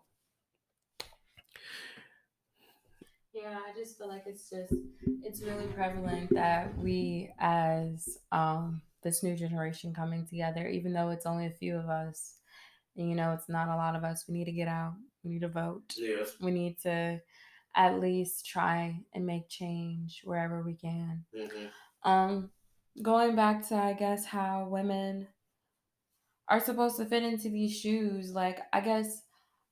Yeah, I just feel like it's really prevalent that we as this new generation coming together, even though it's only a few of us, and it's not a lot of us, we need to get out. We need to vote. yes. We need to at least try and make change wherever we can. Mm-hmm. Um Going back to, I guess, how women are supposed to fit into these shoes, like, I guess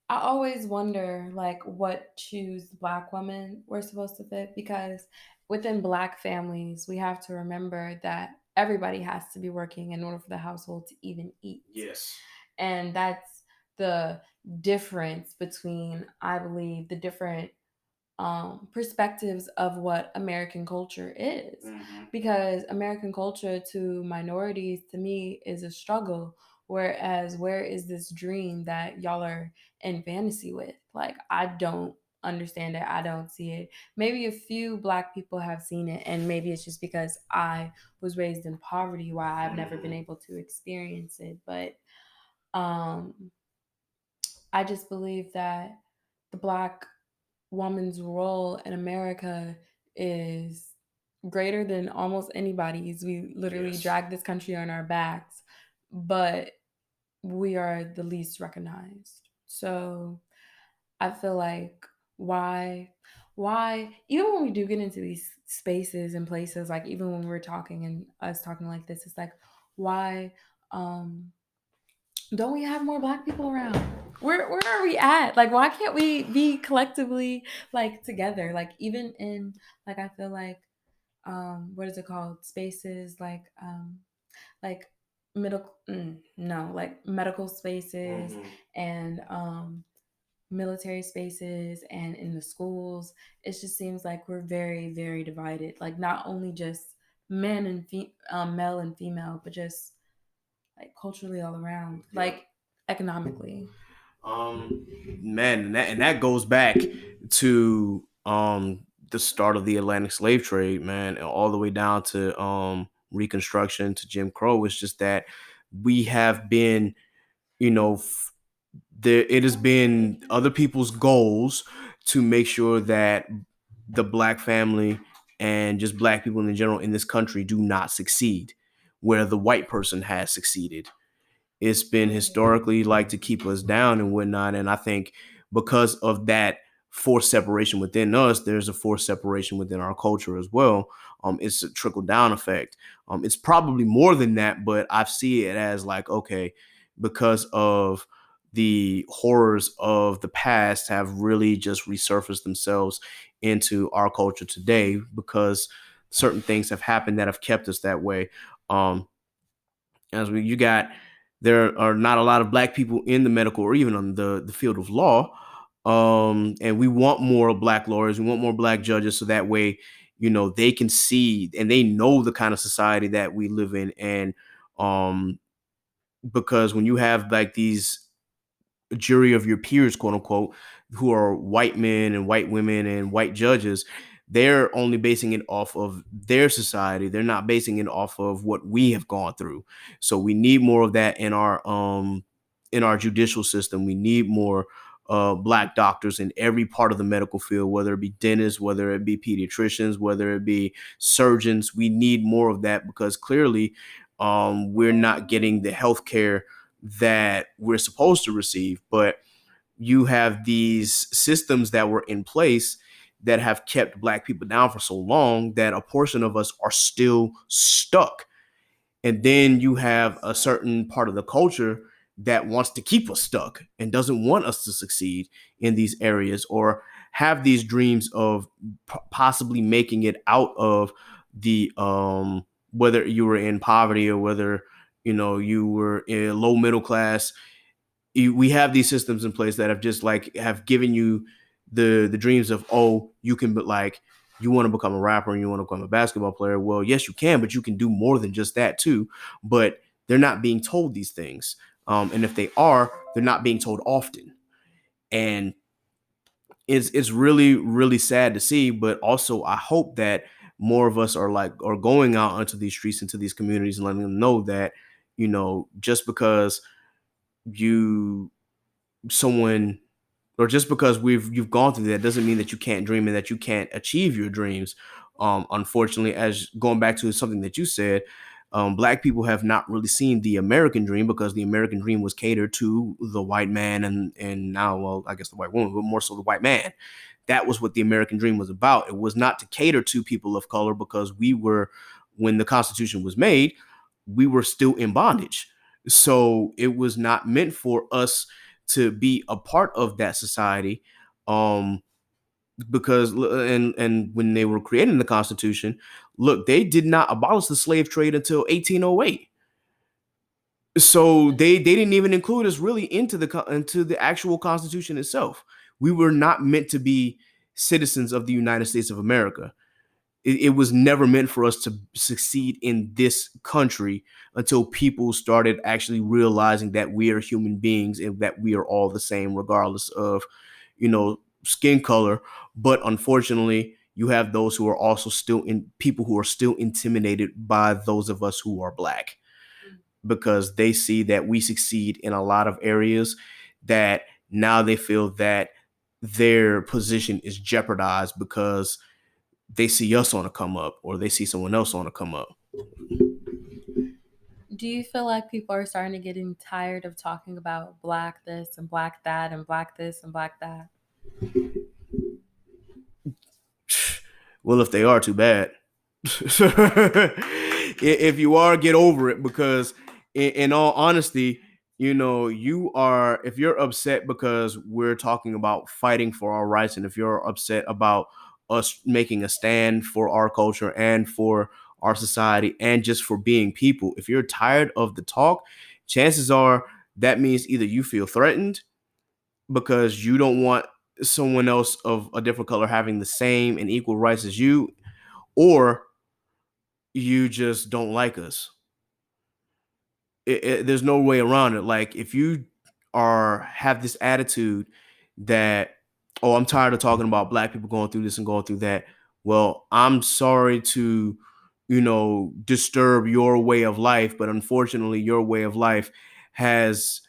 I always wonder, like, what shoes Black women were supposed to fit, because within Black families, we have to remember that everybody has to be working in order for the household to even eat. Yes. And that's the difference between, I believe, the different perspectives of what American culture is. Mm-hmm. Because American culture to minorities, to me, is a struggle. Whereas, where is this dream that y'all are in fantasy with? Like, I don't understand it. I don't see it. Maybe a few Black people have seen it, and maybe it's just because I was raised in poverty, why I've never been able to experience it. But um, I just believe that the Black woman's role in America is greater than almost anybody's. We literally Yes. drag this country on our backs, but we are the least recognized. So I feel like, why even when we do get into these spaces and places, like even when we're talking and us talking like this, it's like, why um don't we have more Black people around? Where are we at? Like, why can't we be collectively, like, together? Like, even in, like, I feel like, what is it called? Spaces like no, like medical spaces, Mm-hmm. and military spaces, and in the schools. It just seems like we're very, very divided. Like, not only just male and female, but just like culturally all around, Yeah. like economically. Um, Man, and that goes back to the start of the Atlantic slave trade, man, all the way down to Reconstruction to Jim Crow. It's just that we have been, you know, there it has been other people's goals to make sure that the Black family and just Black people in general in this country do not succeed where the white person has succeeded. It's been historically like to keep us down and whatnot. And I think because of that forced separation within us, there's a forced separation within our culture as well. It's a trickle down effect. It's probably more than that, but I see it as like, okay, because of the horrors of the past have really just resurfaced themselves into our culture today, because certain things have happened that have kept us that way. Um, as we you got There are not a lot of Black people in the medical or even on the field of law, and we want more Black lawyers, we want more Black judges, so that way they can see and they know the kind of society that we live in. And um because when you have like these jury of your peers, quote unquote, who are white men and white women and white judges, they're only basing it off of their society. They're not basing it off of what we have gone through. So we need more of that in our judicial system. We need more Black doctors in every part of the medical field, whether it be dentists, whether it be pediatricians, whether it be surgeons. We need more of that, because clearly we're not getting the health care that we're supposed to receive. But you have these systems that were in place that have kept Black people down for so long that a portion of us are still stuck. And then you have a certain part of the culture that wants to keep us stuck and doesn't want us to succeed in these areas, or have these dreams of possibly making it out of the whether you were in poverty or whether you were in low middle class. we have these systems in place that have just like have given you the dreams of, oh, you can, but like, you want to become a rapper and you want to become a basketball player. Well, yes, you can, but you can do more than just that too. But they're not being told these things, and if they are, they're not being told often, and it's really really sad to see. But also, I hope that more of us are going out onto these streets, into these communities, and letting them know that, just because you someone or just because you've gone through that doesn't mean that you can't dream and that you can't achieve your dreams. Unfortunately, as going back to something that you said, Black people have not really seen the American dream, because the American dream was catered to the white man, and now, well, I guess the white woman, but more so the white man. That was what the American dream was about. It was not to cater to people of color, because when the Constitution was made, we were still in bondage. So it was not meant for us to be a part of that society. Because and when they were creating the Constitution, look, they did not abolish the slave trade until 1808. So they didn't even include us really into the actual Constitution itself. We were not meant to be citizens of the United States of America. It was never meant for us to succeed in this country until people started actually realizing that we are human beings and that we are all the same, regardless of, skin color. But unfortunately, you have those who are also still in people who are still intimidated by those of us who are Black, because they see that we succeed in a lot of areas, that now they feel that their position is jeopardized because they see us on a come up, or they see someone else on a come up. Do you feel like people are starting to getting tired of talking about Black this and Black that and Black this and Black that? Well, if they are, too bad. If you are, get over it, because in all honesty, if you're upset because we're talking about fighting for our rights, and if you're upset about us making a stand for our culture and for our society and just for being people, if you're tired of the talk, chances are that means either you feel threatened because you don't want someone else of a different color having the same and equal rights as you, or you just don't like us. There's no way around it. Like, if you have this attitude that, oh, I'm tired of talking about Black people going through this and going through that, well, I'm sorry to disturb your way of life, but unfortunately your way of life has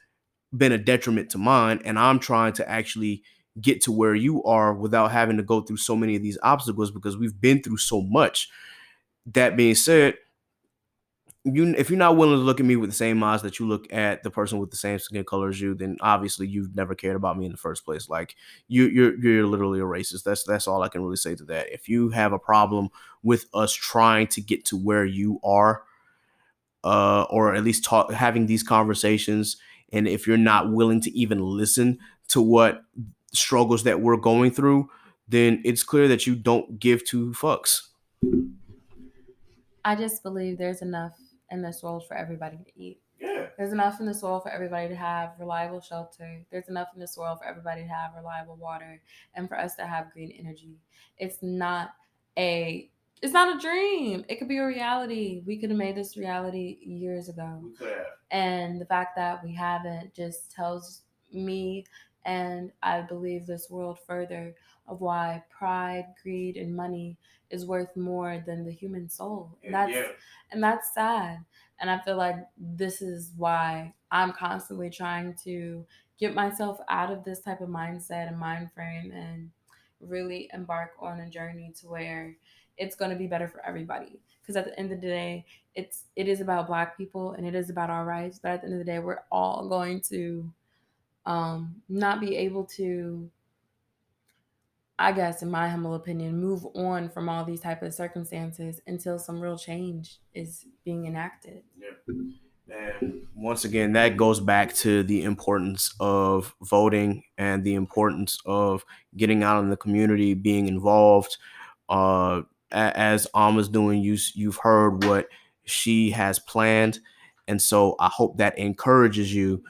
been a detriment to mine, and I'm trying to actually get to where you are without having to go through so many of these obstacles, because we've been through so much. That being said, if you're not willing to look at me with the same eyes that you look at the person with the same skin color as you, then obviously you've never cared about me in the first place. Like, you're literally a racist. That's all I can really say to that. If you have a problem with us trying to get to where you are, or at least having these conversations, and if you're not willing to even listen to what struggles that we're going through, then it's clear that you don't give two fucks. I just believe there's enough in this world for everybody to eat. Yeah. There's enough in this world for everybody to have reliable shelter. There's enough in this world for everybody to have reliable water and for us to have green energy. It's not a it's not a dream. It could be a reality. We could have made this reality years ago. We could have. And the fact that we haven't just tells me, and I believe this world further, of why pride, greed, and money is worth more than the human soul. And that's sad. And I feel like this is why I'm constantly trying to get myself out of this type of mindset and mind frame, and really embark on a journey to where it's going to be better for everybody. Because at the end of the day, it is about Black people and it is about our rights. But at the end of the day, we're all going to not be able to, I guess, in my humble opinion, move on from all these type of circumstances until some real change is being enacted. Yeah. And once again, that goes back to the importance of voting and the importance of getting out in the community, being involved. As Alma's doing, you've heard what she has planned, and so I hope that encourages you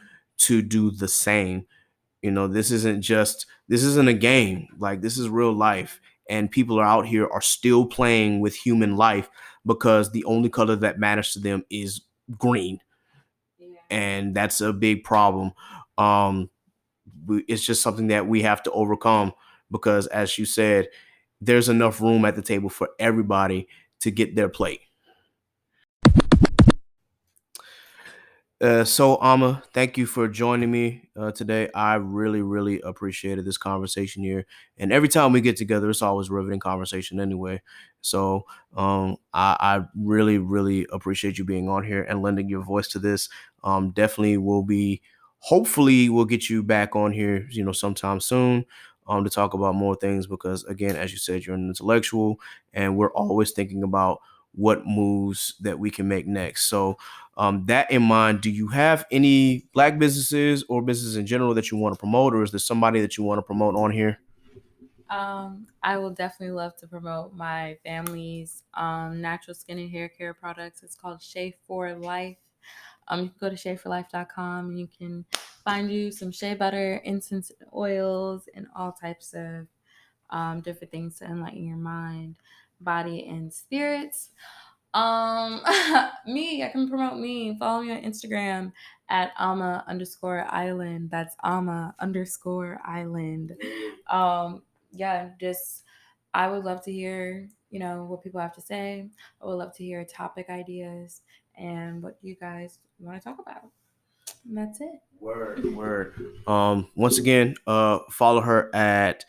to do the same. This isn't a game. Like, this is real life, and people are out here are still playing with human life because the only color that matters to them is green. Yeah. And that's a big problem. It's just something that we have to overcome because, as you said, there's enough room at the table for everybody to get their plate. So, Amma, thank you for joining me today. I really, really appreciated this conversation here. And every time we get together, it's always riveting conversation anyway. So I really, really appreciate you being on here and lending your voice to this. Definitely hopefully we'll get you back on here, sometime soon to talk about more things because, again, as you said, you're an intellectual and we're always thinking about what moves that we can make next. So that in mind, do you have any Black businesses or businesses in general that you want to promote, or is there somebody that you want to promote on here? I will definitely love to promote my family's natural skin and hair care products. It's called Shea for Life. You can go to sheaforlife.com and you can find you some shea butter, incense oils, and all types of different things to enlighten your mind, body, and spirits. Me, I can promote me. Follow me on Instagram at Ama_island. That's Ama_island. Yeah, just I would love to hear, what people have to say. I would love to hear topic ideas and what you guys want to talk about. And that's it. Word. Once again, follow her at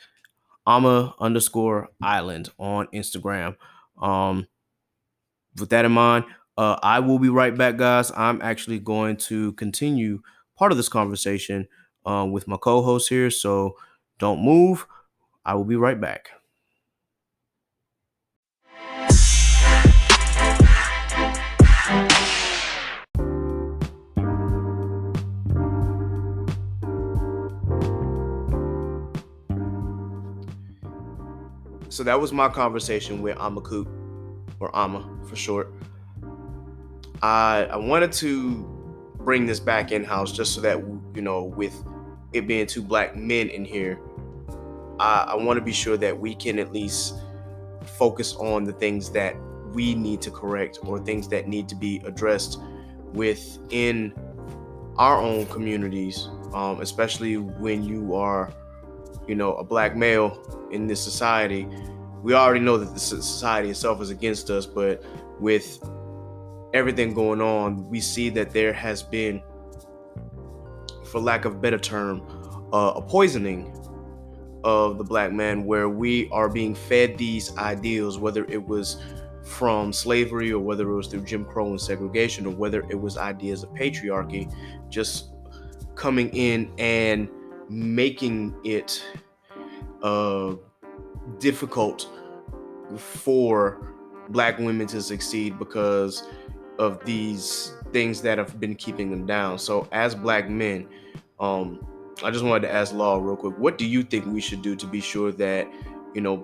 Ama_island on Instagram. With that in mind, I will be right back, guys. I'm actually going to continue part of this conversation with my co-host here, so don't move. I will be right back. So that was my conversation with Amakoop, or Ama for short. I wanted to bring this back in-house just so that, with it being two Black men in here, I want to be sure that we can at least focus on the things that we need to correct or things that need to be addressed within our own communities, especially when you are, a Black male in this society. We already know that the society itself is against us, but with everything going on, we see that there has been, for lack of a better term, a poisoning of the Black man, where we are being fed these ideals, whether it was from slavery or whether it was through Jim Crow and segregation, or whether it was ideas of patriarchy, just coming in and making it difficult for Black women to succeed because of these things that have been keeping them down. So as Black men, I just wanted to ask Law real quick, what do you think we should do to be sure that,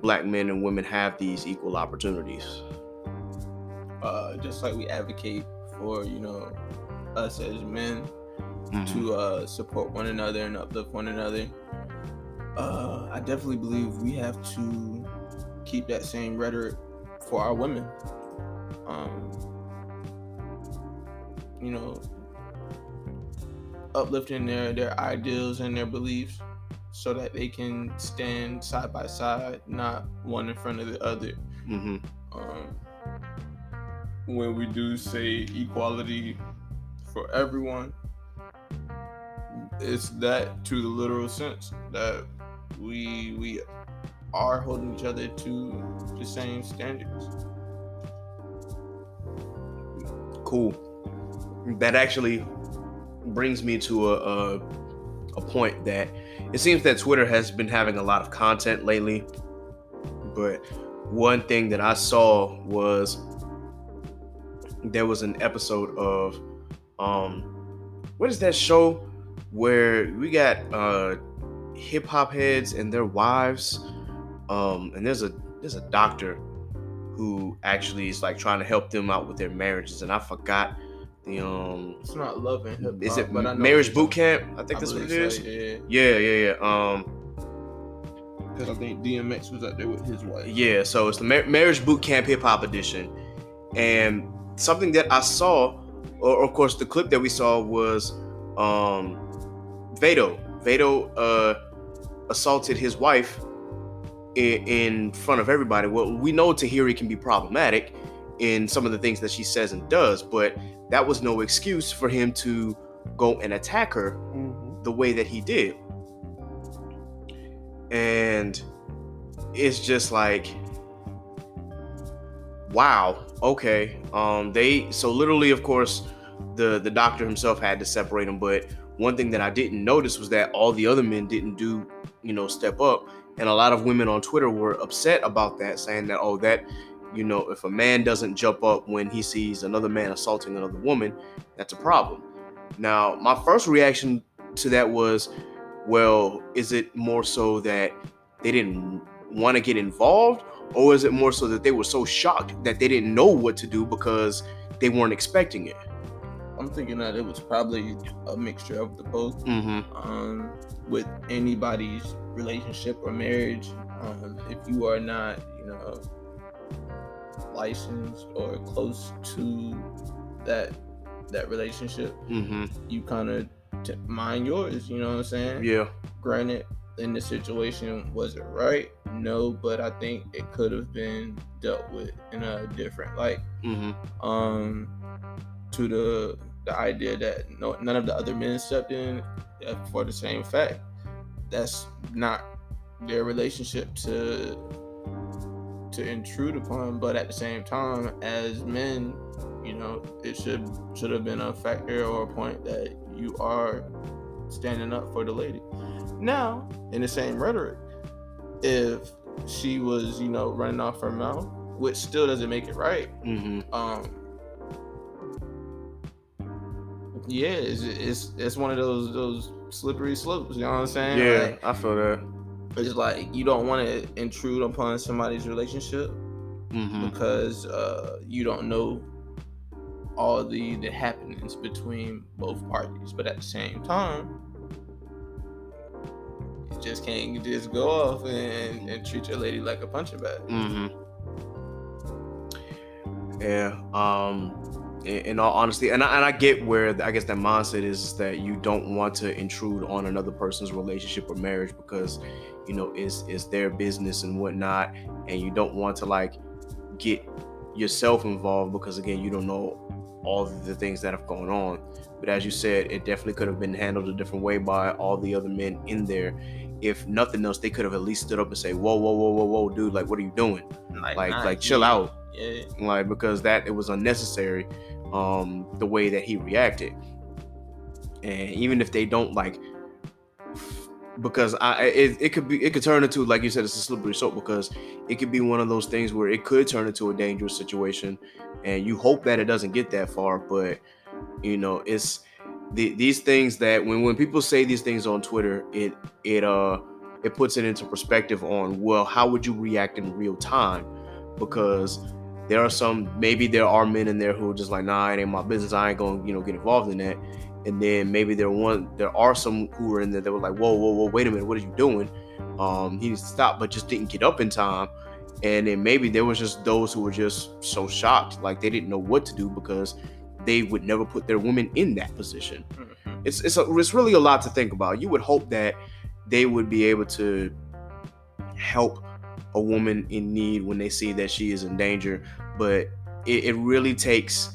Black men and women have these equal opportunities? Just like we advocate for, us as men to support one another and uplift one another. I definitely believe we have to keep that same rhetoric for our women. Uplifting their ideals and their beliefs so that they can stand side by side, not one in front of the other. Mm-hmm. When we do say equality for everyone, it's that to the literal sense that we are holding each other to the same standards. Cool. That actually brings me to a point that it seems that Twitter has been having a lot of content lately, but one thing that I saw was there was an episode of what is that show where we got hip hop heads and their wives, and there's a doctor who actually is like trying to help them out with their marriages, and I forgot It's not Love and Hip Hop. Is it but I know Marriage Boot Camp? I think that's what it is. So, yeah. Yeah. Because I think DMX was up there with his wife. Yeah, so it's the Marriage Boot Camp Hip Hop Edition. And something that I saw, or of course the clip that we saw was Vado. Vado assaulted his wife in front of everybody. Well, we know Tahiri can be problematic in some of the things that she says and does, but that was no excuse for him to go and attack her the way that he did. And it's just like, wow, okay. So literally, of course, the doctor himself had to separate them, but one thing that I didn't notice was that all the other men didn't do, step up. And a lot of women on Twitter were upset about that, saying that, if a man doesn't jump up when he sees another man assaulting another woman, that's a problem. Now, my first reaction to that was, well, is it more so that they didn't want to get involved, or is it more so that they were so shocked that they didn't know what to do because they weren't expecting it? I'm thinking that it was probably a mixture of the both. With anybody's relationship or marriage, if you are not, licensed or close to that relationship, you kind of mind yours. You know what I'm saying? Yeah. Granted, in this situation, was it right? No, but I think it could have been dealt with in a different light. To the idea that none of the other men stepped in for the same fact. That's not their relationship to intrude upon, but at the same time, as men, it should have been a factor or a point that you are standing up for the lady. Now, in the same rhetoric, if she was, running off her mouth, which still doesn't make it right, yeah, it's one of those slippery slopes. You know what I'm saying? Yeah, like, I feel that. It's like you don't want to intrude upon somebody's relationship because you don't know all the happenings between both parties. But at the same time, you just can't just go off and treat your lady like a punching bag. Yeah. In all honesty, and I get where I guess that mindset is that you don't want to intrude on another person's relationship or marriage because it's their business and whatnot, and you don't want to get yourself involved because again you don't know all the things that have gone on. But as you said, it definitely could have been handled a different way by all the other men in there. If nothing else, they could have at least stood up and say, whoa, dude, what are you doing? Like chill out. Yeah. Because it was unnecessary, the way that he reacted. And even if they don't because it could turn into, like you said, it's a slippery slope, because it could be one of those things where it could turn into a dangerous situation, and you hope that it doesn't get that far. But it's these things that when people say these things on Twitter, it puts it into perspective on, well, how would you react in real time? Because there are men in there who are just like, nah, it ain't my business, I ain't gonna get involved in that. And then maybe there are some who are in there that were like, whoa, wait a minute, what are you doing? He needs to stop, but just didn't get up in time. And then maybe there was just those who were just so shocked, like they didn't know what to do because they would never put their women in that position. It's really a lot to think about. You would hope that they would be able to help a woman in need when they see that she is in danger, but it really takes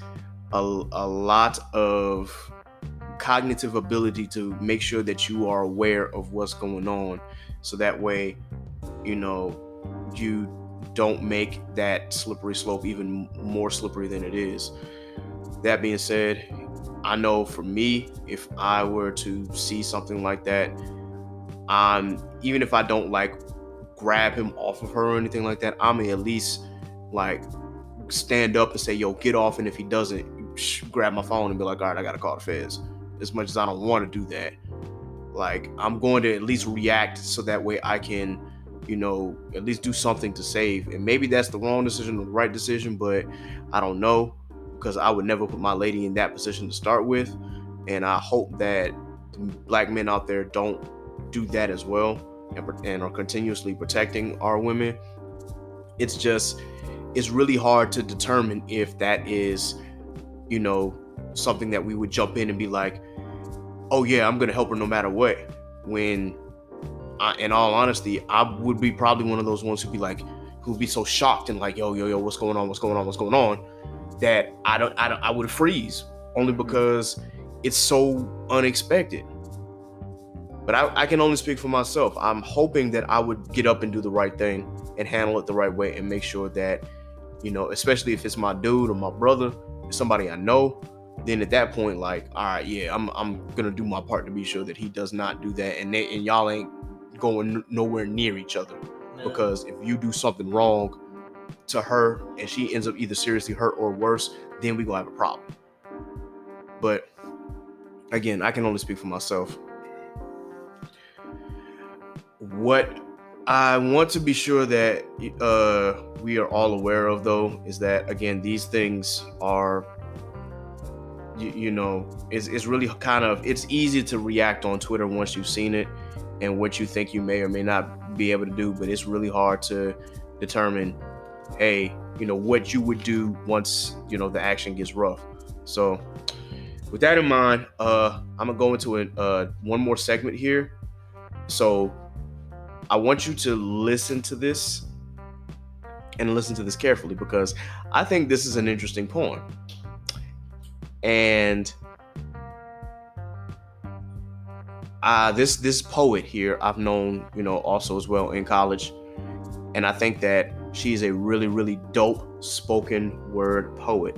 a lot of cognitive ability to make sure that you are aware of what's going on, so that way you don't make that slippery slope even more slippery than it is. That being said, I know for me, if I were to see something like that, even if I don't grab him off of her or anything like that, I may at least stand up and say, yo, get off. And if he doesn't, grab my phone and be like, all right, I gotta call the feds. As much as I don't want to do that, I'm going to at least react so that way I can at least do something to save. And maybe that's the wrong decision or the right decision, but I don't know, because I would never put my lady in that position to start with. And I hope that black men out there don't do that as well, and are continuously protecting our women. It's really hard to determine if that is, something that we would jump in and be like, oh yeah, I'm gonna help her no matter what. When in all honesty, I would be probably one of those ones who'd be so shocked and like, yo, what's going on, that I would freeze, only because it's so unexpected. But I can only speak for myself. I'm hoping that I would get up and do the right thing and handle it the right way, and make sure that, especially if it's my dude or my brother, somebody I know, then at that point, like, all right, yeah, I'm gonna do my part to be sure that he does not do that, and y'all ain't going nowhere near each other. Yeah. Because if you do something wrong to her and she ends up either seriously hurt or worse, then we gonna have a problem. But again, I can only speak for myself. What I want to be sure that we are all aware of, though, is that, again, these things are, it's really it's easy to react on Twitter once you've seen it and what you think you may or may not be able to do, but it's really hard to determine, hey, what you would do once, the action gets rough. So with that in mind, I'm gonna go into one more segment here. So I want you to listen to this and listen to this carefully, because I think this is an interesting poem. And this poet here I've known, also as well in college. And I think that she's a really, really dope spoken word poet.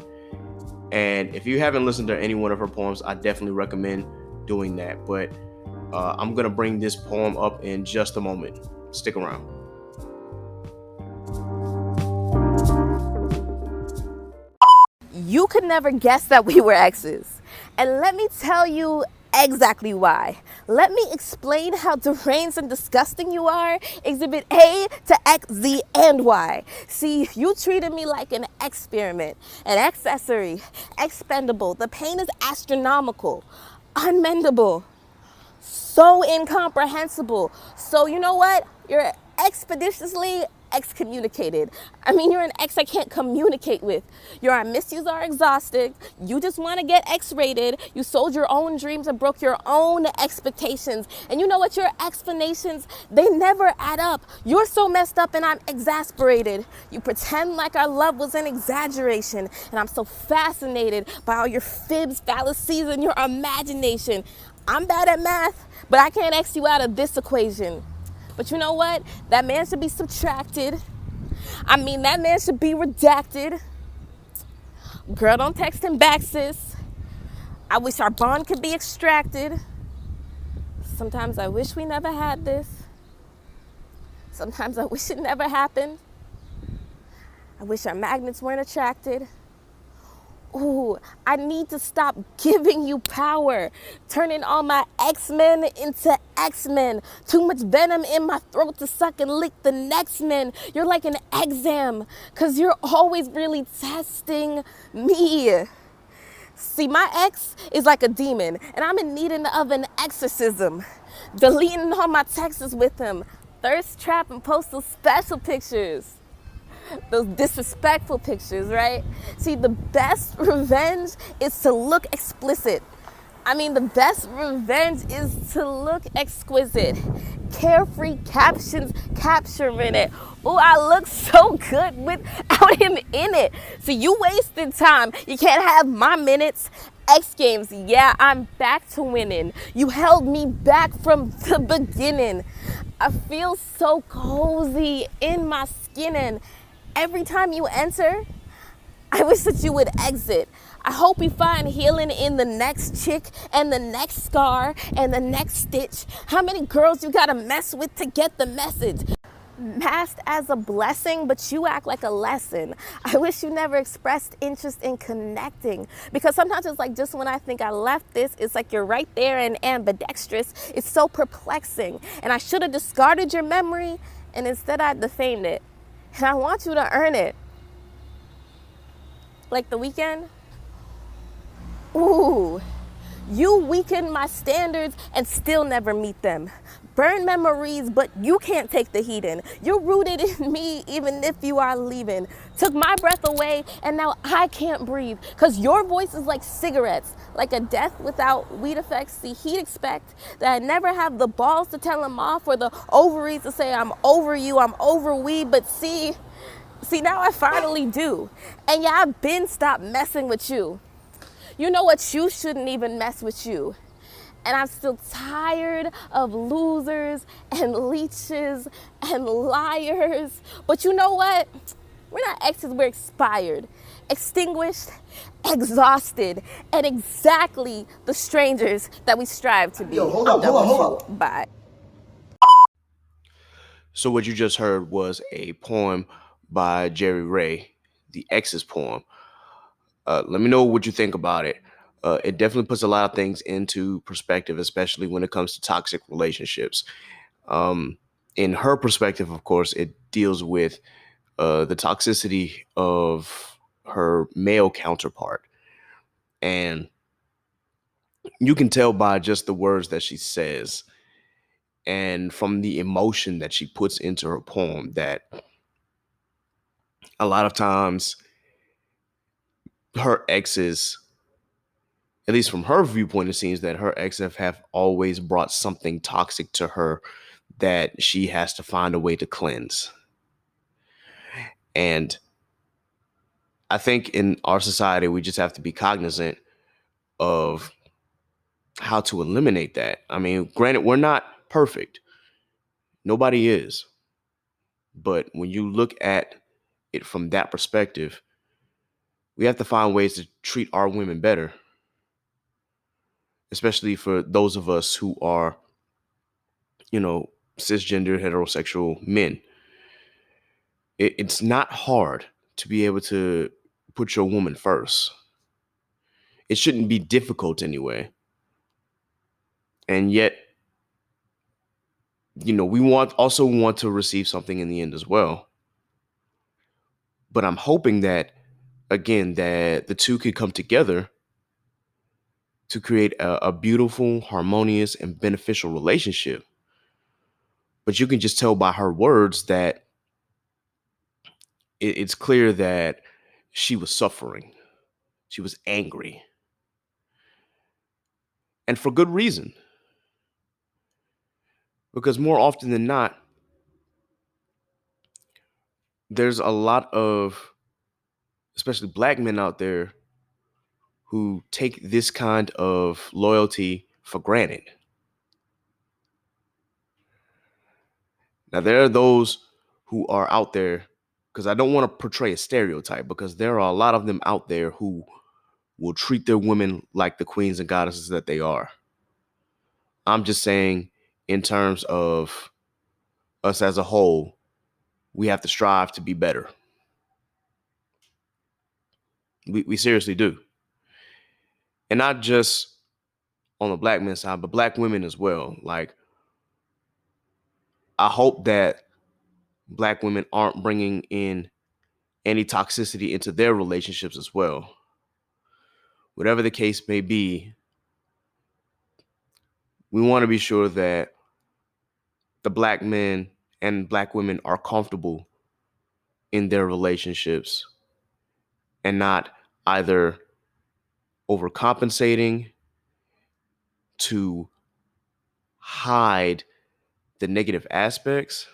And if you haven't listened to any one of her poems, I definitely recommend doing that. But I'm going to bring this poem up in just a moment. Stick around. You could never guess that we were exes. And let me tell you exactly why. Let me explain how deranged and disgusting you are. Exhibit A to X, Z, and Y. See, you treated me like an experiment, an accessory, expendable. The pain is astronomical, unmendable, so incomprehensible. So you know what? You're expeditiously excommunicated. I mean, you're an ex I can't communicate with. Your misuse are exhausted. You just want to get X-rated. You sold your own dreams and broke your own expectations. And you know what? Your explanations, they never add up. You're so messed up and I'm exasperated. You pretend like our love was an exaggeration. And I'm so fascinated by all your fibs, fallacies, and your imagination. I'm bad at math, but I can't X you out of this equation. But you know what? That man should be subtracted. I mean, that man should be redacted. Girl, don't text him back, sis. I wish our bond could be extracted. Sometimes I wish we never had this. Sometimes I wish it never happened. I wish our magnets weren't attracted. Ooh, I need to stop giving you power, turning all my X-Men into X-Men. Too much venom in my throat to suck and lick the next men. You're like an exam, cause you're always really testing me. See, my ex is like a demon, and I'm in need of an exorcism. Deleting all my texts with him. Thirst trap and post those special pictures. Those disrespectful pictures, right? See, the best revenge is to look explicit. I mean, the best revenge is to look exquisite. Carefree captions capturing it. Oh, I look so good without him in it. So you wasted time. You can't have my minutes. X Games, yeah, I'm back to winning. You held me back from the beginning. I feel so cozy in my skin, and every time you enter, I wish that you would exit. I hope we find healing in the next chick and the next scar and the next stitch. How many girls you gotta mess with to get the message? Masked as a blessing, but you act like a lesson. I wish you never expressed interest in connecting, because sometimes it's like just when I think I left this, it's like you're right there and ambidextrous. It's so perplexing. And I should have discarded your memory, and instead I defamed it. And I want you to earn it. Like The Weeknd, Ooh, you weaken my standards and still never meet them. Burn memories, but you can't take the heat in. You're rooted in me even if you are leaving. Took my breath away and now I can't breathe. Cause your voice is like cigarettes, like a death without weed effects. See, he'd expect that I never have the balls to tell him off or the ovaries to say I'm over you, I'm over weed. But see, now I finally do. And yeah, I've been stopped messing with you. You know what? You shouldn't even mess with you. And I'm still tired of losers and leeches and liars. But you know what? We're not exes, we're expired, extinguished, exhausted, and exactly the strangers that we strive to be. Yo, hold up. Bye. So what you just heard was a poem by Jerry Ray, the Exes poem. Let me know what you think about it. It definitely puts a lot of things into perspective, especially when it comes to toxic relationships. In her perspective, of course, it deals with the toxicity of her male counterpart. And you can tell by just the words that she says and from the emotion that she puts into her poem that a lot of times her exes, at least from her viewpoint, it seems that her exes have always brought something toxic to her that she has to find a way to cleanse. And I think in our society, we just have to be cognizant of how to eliminate that. I mean, granted, we're not perfect. Nobody is. But when you look at it from that perspective, we have to find ways to treat our women better, especially for those of us who are, cisgender, heterosexual men. It's not hard to be able to put your woman first. It shouldn't be difficult anyway. And yet, we also want to receive something in the end as well. But I'm hoping that, again, that the two could come together to create a beautiful, harmonious, and beneficial relationship. But you can just tell by her words that it's clear that she was suffering. She was angry. And for good reason. Because more often than not, there's a lot of, especially black men out there, who take this kind of loyalty for granted. Now, there are those who are out there, because I don't want to portray a stereotype, because there are a lot of them out there who will treat their women like the queens and goddesses that they are. I'm just saying, in terms of us as a whole, we have to strive to be better. We seriously do. And not just on the black men's side, but black women as well. Like, I hope that black women aren't bringing in any toxicity into their relationships as well. Whatever the case may be, we want to be sure that the black men and black women are comfortable in their relationships and not either overcompensating to hide the negative aspects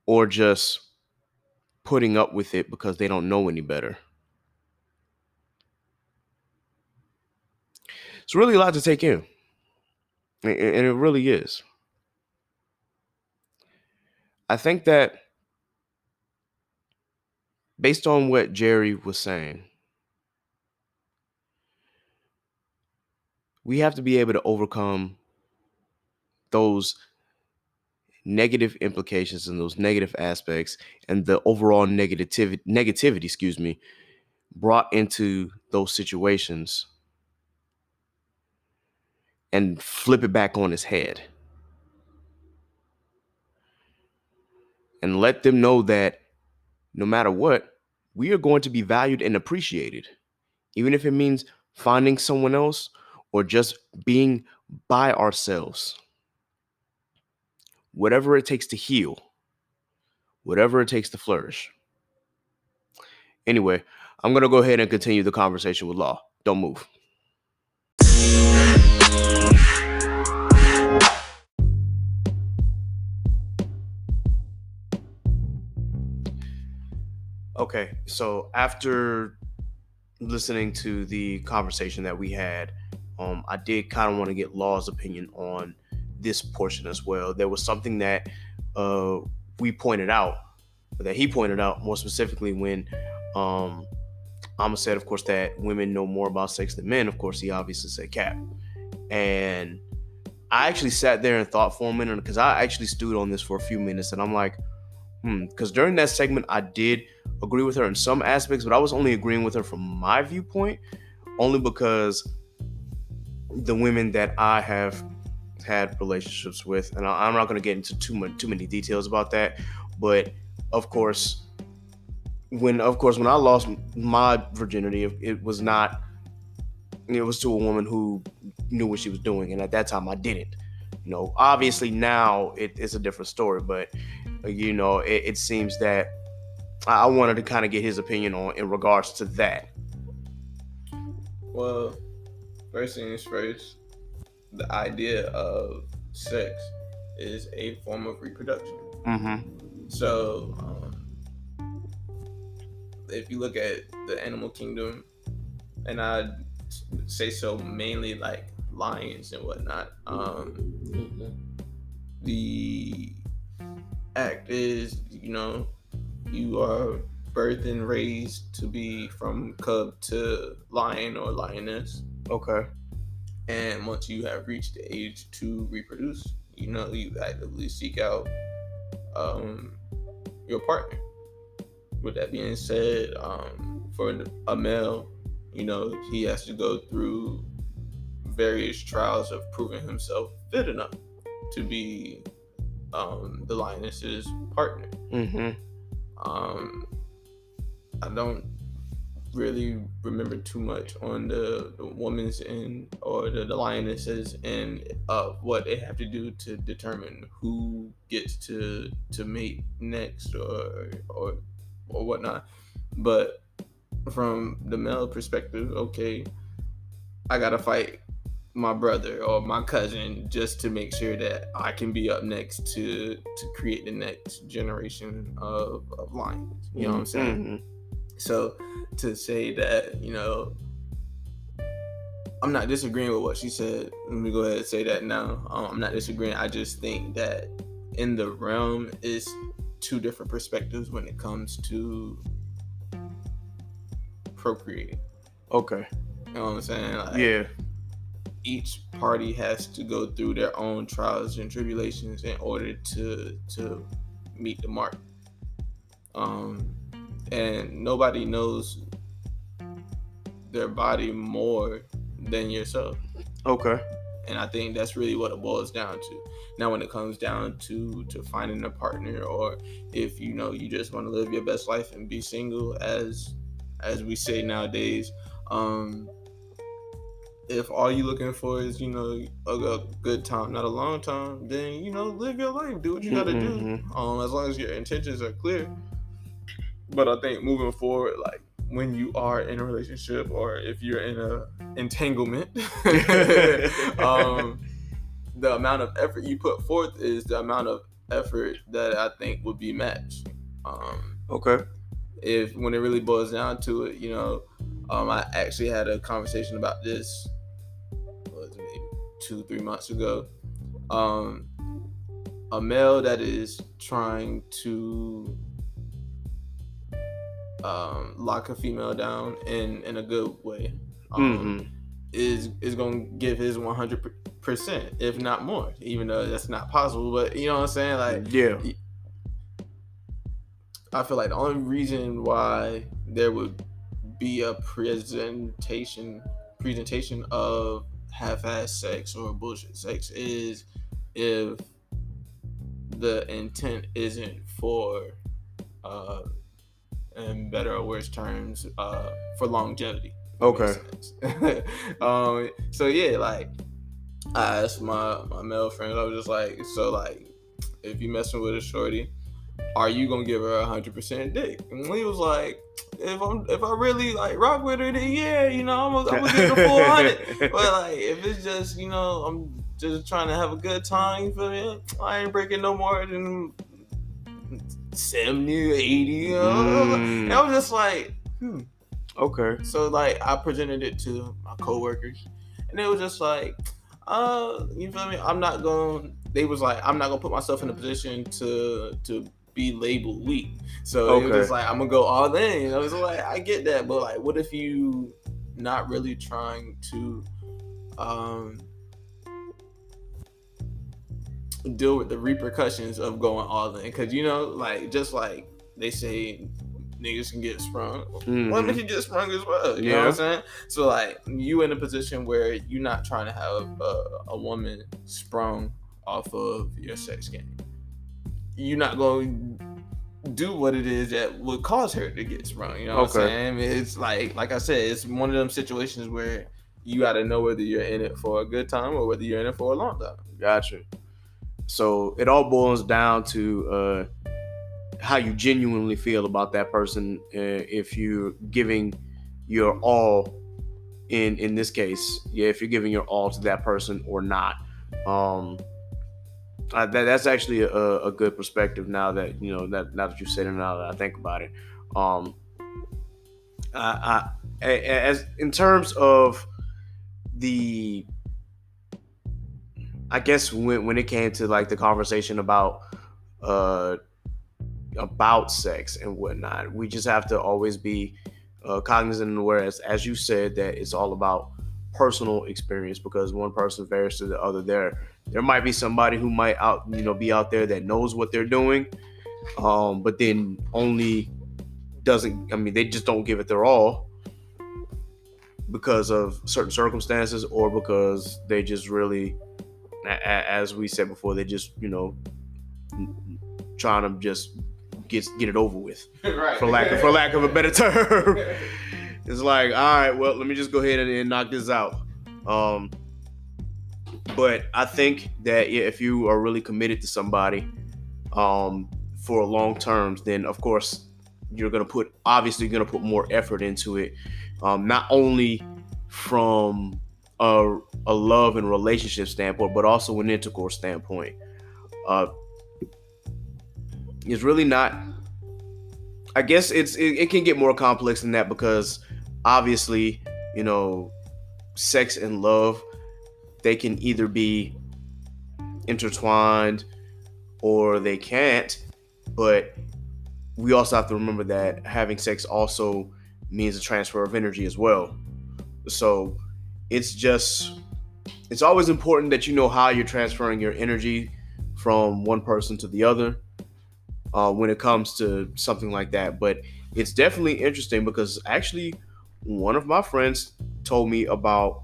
or just putting up with it because they don't know any better. It's really a lot to take in. And it really is. I think that based on what Jerry was saying, we have to be able to overcome those negative implications and those negative aspects and the overall negativity, brought into those situations and flip it back on its head. And let them know that no matter what, we are going to be valued and appreciated. even if it means finding someone else or just being by ourselves. Whatever it takes to heal, whatever it takes to flourish. Anyway, I'm going to go ahead and continue the conversation with Law. Don't move. Okay, so after listening to the conversation that we had, I did kind of want to get Law's opinion on this portion as well. There was something that we pointed out, that he pointed out more specifically when Amma said, of course, that women know more about sex than men. Of course, he obviously said Cap. And I actually sat there and thought for a minute, because I actually stewed on this for a few minutes, and I'm like, because during that segment, I did agree with her in some aspects, but I was only agreeing with her from my viewpoint, only because the women that I have had relationships with, and I'm not going to get into too many details about that, but of course, when I lost my virginity, it was not, it was to a woman who knew what she was doing, and at that time I didn't. Obviously now it's a different story, but it seems that I wanted to kind of get his opinion on in regards to that. Well, first things first, the idea of sex is a form of reproduction. So, if you look at the animal kingdom, and I'd say so mainly like lions and whatnot, the act is, you are birthed and raised to be from cub to lion or lioness. Okay. And once you have reached the age to reproduce, you actively seek out your partner. With that being said, for a male, he has to go through various trials of proving himself fit enough to be the lioness's partner. I don't really remember too much on the woman's end or the lioness's end of what they have to do to determine who gets to mate next or whatnot. But from the male perspective, okay, I gotta fight my brother or my cousin just to make sure that I can be up next to create the next generation of lions. You know what I'm saying? So to say that, I'm not disagreeing with what she said. Let me go ahead and say that now. I'm not disagreeing. I just think that in the realm is two different perspectives when it comes to procreating. Okay. You know what I'm saying? Yeah. Each party has to go through their own trials and tribulations in order to meet the mark. And nobody knows their body more than yourself. Okay. And I think that's really what it boils down to. Now, when it comes down to finding a partner, or if you just want to live your best life and be single, as we say nowadays, if all you're looking for is a good time, not a long time, then live your life, do what you gotta do, as long as your intentions are clear. But I think moving forward, like when you are in a relationship or if you're in a entanglement, the amount of effort you put forth is the amount of effort that I think would be matched. Okay. If when it really boils down to it, I actually had a conversation about this, maybe 2-3 months ago. A male that is trying to lock a female down in a good way, is gonna give his 100%, if not more, even though that's not possible. But you know what I'm saying? Like, yeah, I feel like the only reason why there would be a presentation of half-ass sex or bullshit sex is if the intent isn't for in better or worse terms, for longevity. Okay. So yeah, like I asked my male friends, I was just like, so like, if you messing with a shorty, are you gonna give her 100% dick? And he was like, if I really like rock with her, then yeah, you know, I'm gonna give the full 100. But like, if it's just, you know, I'm just trying to have a good time, you feel me? I ain't breaking no more than 70 or 80. You know? And I was just like, Okay. So like, I presented it to my coworkers, and it was just like, you feel me? They was like, I'm not gonna put myself in a position to be labeled weak. So it was just like, I'm gonna go all in. I was like, I get that, but like, what if you not really trying to deal with the repercussions of going all in? Because, you know, like, just like they say, niggas can get sprung. Women can get sprung as well. You know what I'm saying? So like, you in a position where you're not trying to have a woman sprung off of your sex game. You're not going to do what it is that would cause her to get sprung. You know what I'm saying? It's like I said, it's one of them situations where you got to know whether you're in it for a good time or whether you're in it for a long time. Gotcha. So it all boils down to how you genuinely feel about that person. If you're giving your all, in this case, if you're giving your all to that person or not. That's actually a good perspective. Now that you know now that you've said it, now that I think about it, as in terms of the, I guess when it came to like the conversation about sex and whatnot, we just have to always be cognizant and aware, as you said, that it's all about personal experience, because one person varies to the other. There might be somebody who might be out there that knows what they're doing, but then only they just don't give it their all because of certain circumstances, or because they just really, as we said before, they just trying to just get it over with, right. for lack of a better term. It's like, all right, well, let me just go ahead and knock this out. But I think that if you are really committed to somebody for long terms, then of course you're gonna put more effort into it, not only from a love and relationship standpoint, but also an intercourse standpoint. It's really not. I guess it can get more complex than that, because obviously, sex and love, they can either be intertwined or they can't. But we also have to remember that having sex also means a transfer of energy as well. So it's always important that you know how you're transferring your energy from one person to the other when it comes to something like that. But it's definitely interesting, because actually one of my friends told me about,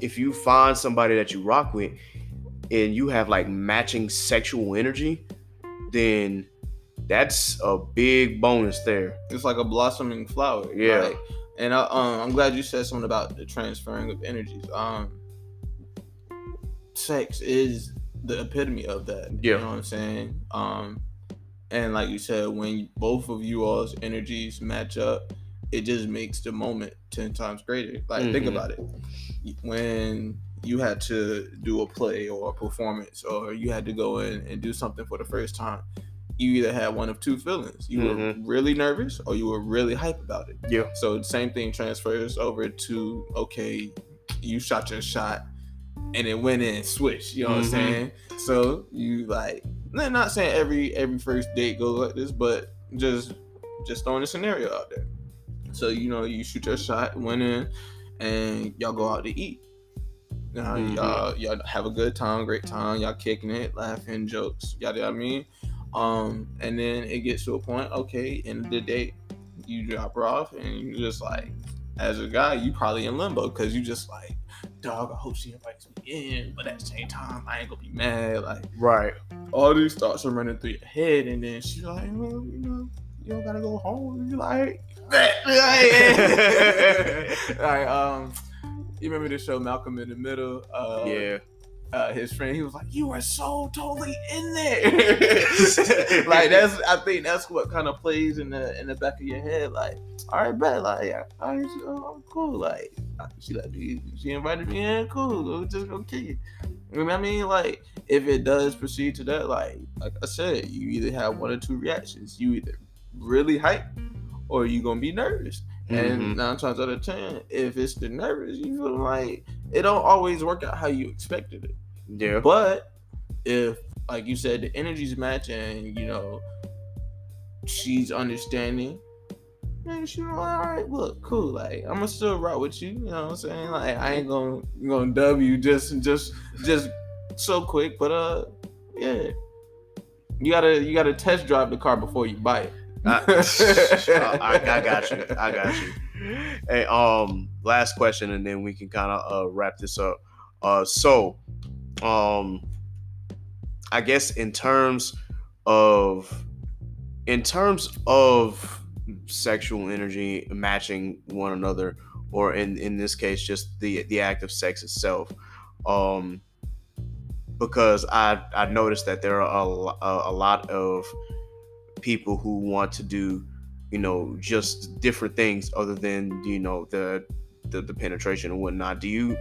if you find somebody that you rock with and you have like matching sexual energy, then that's a big bonus there. It's like a blossoming flower. Yeah. Like, and I'm glad you said something about the transferring of energies. Sex is the epitome of that. Yeah. You know what I'm saying? And like you said, when both of you all's energies match up, it just makes the moment 10 times greater. Like, think about it. When you had to do a play or a performance, or you had to go in and do something for the first time, you either had one of two feelings. You were really nervous, or you were really hype about it. Yeah. So the same thing transfers over to, okay, you shot your shot and it went in, switch. You know what I'm saying? So you like, I'm not saying every first date goes like this, but just throwing a scenario out there. So you shoot your shot, went in, and y'all go out to eat. Y'all have a good time, great time. Y'all kicking it, laughing, jokes, yada yada. I mean, and then it gets to a point. Okay, end of the date, you drop her off, and you just like, as a guy, you probably in limbo, because you just like, dog, I hope she invites me in, but at the same time, I ain't gonna be mad. Like, right. All these thoughts are running through your head, and then she's like, well, you don't gotta go home. You like, you remember the show Malcolm in the Middle? Yeah. His friend, he was like, "You are so totally in there." Like I think that's what kind of plays in the back of your head. Like, all right, bet, like, all right, I'm cool. Like, she invited me in, cool. We'll just go kick it. You know what I mean? Like, if it does proceed to that, like I said, you either have one or two reactions. You either really hype or you gonna be nervous. And 9 times out of 10, if it's the nervous, you feel like it don't always work out how you expected it. Yeah. But if, like you said, the energies match and, you know, she's understanding, man, she's like, all right, look, cool. Like, I'm gonna still rock with you. You know what I'm saying? Like, I ain't gonna dub you just so quick. But yeah, you gotta test drive the car before you buy it. I got you. Hey, last question, and then we can kind of wrap this up. So, I guess in terms of sexual energy matching one another, or in this case, just the act of sex itself, because I noticed that there are a lot of people who want to do, you know, just different things other than, you know, the penetration and whatnot. Do you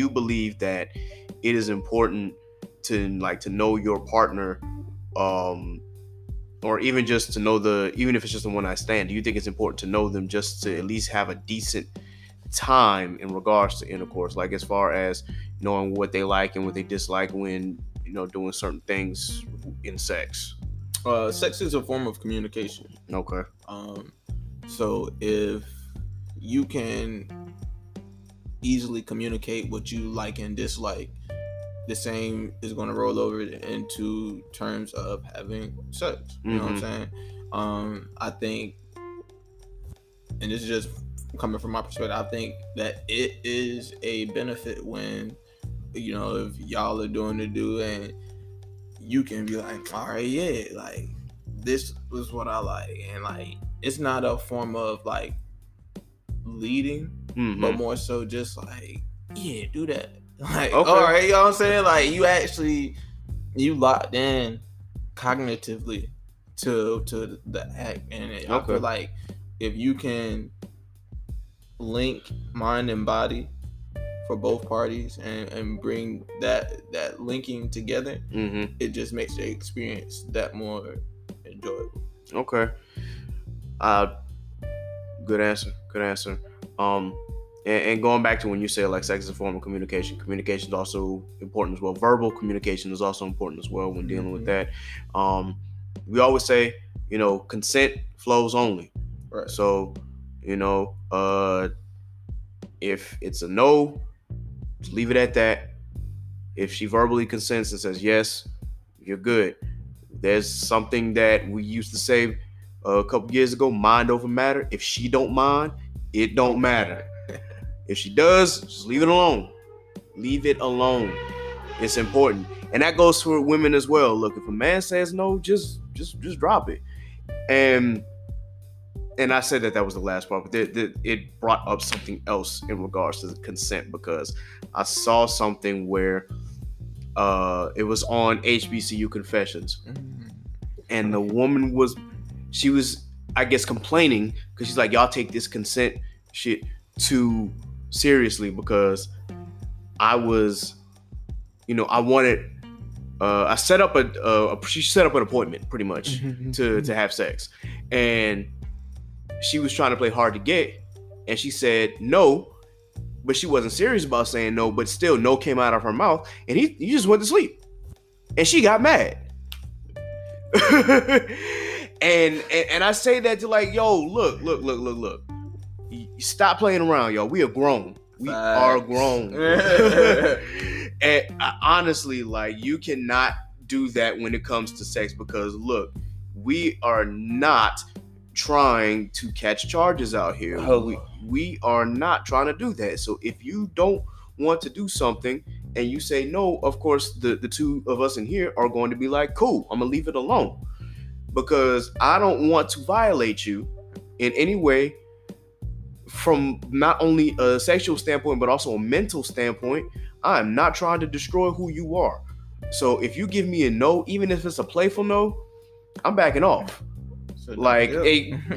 believe that it is important to know your partner, or even just to know even if it's just a one night stand? Do you think it's important to know them just to at least have a decent time in regards to intercourse, like as far as knowing what they like and what they dislike when, you know, doing certain things in sex? Sex is a form of communication. Okay. So if you can easily communicate what you like and dislike, the same is going to roll over into terms of having sex. You know what I'm saying? I think, and this is just coming from my perspective, I think that it is a benefit when, you know, if y'all are doing the do and you can be like, all right, yeah, like, this is what I like. And, like, it's not a form of, like, leading, but more so just, like, yeah, do that. Like, okay. All right, you know what I'm saying? Like, you locked in cognitively to the act. And I feel like if you can link mind and body for both parties and bring that linking together, it just makes the experience that more enjoyable. Okay. Good answer. And going back to when you say, like, sex is a form of communication is also important as well. Verbal communication is also important as well when dealing with that. We always say, you know, consent flows only. Right. So, you know, if it's a no, just leave it at that. If she verbally consents and says yes, you're good. There's something that we used to say a couple years ago: mind over matter. If she don't mind, it don't matter. If she does, just leave it alone. Leave it alone. It's important, and that goes for women as well. Look, if a man says no, just drop it. And I said that was the last part, but it brought up something else in regards to the consent, because I saw something where it was on HBCU Confessions, and the woman was I guess complaining because she's like, y'all take this consent shit too seriously, because I was, you know, I wanted, I set up she set up an appointment pretty much to have sex, and she was trying to play hard to get, and she said no, but she wasn't serious about saying no, but still no came out of her mouth, and he just went to sleep, and she got mad. and I say that to, like, yo, look. You stop playing around, y'all. We are grown. We are grown. And honestly, like, you cannot do that when it comes to sex, because look, we are not trying to catch charges out here. We are not trying to do that. So if you don't want to do something and you say no, of course the two of us in here are going to be like, cool, I'm gonna leave it alone. because I don't want to violate you in any way from not only a sexual standpoint, but also a mental standpoint. I am not trying to destroy who you are. So if you give me a no, even if it's a playful no, I'm backing off. So Like,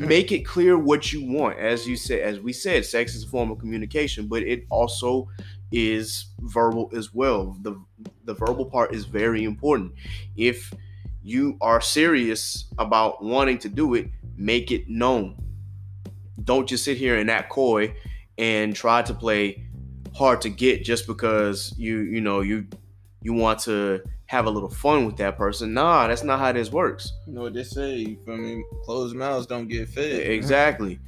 make it clear what you want. As you said, as we said, sex is a form of communication, but it also is verbal as well. The verbal part is very important. If you are serious about wanting to do it, make it known. Don't just sit here and act coy and try to play hard to get just because you want to have a little fun with that person. Nah, that's not how this works. You know what they say, you feel me? Closed mouths don't get fed. Exactly.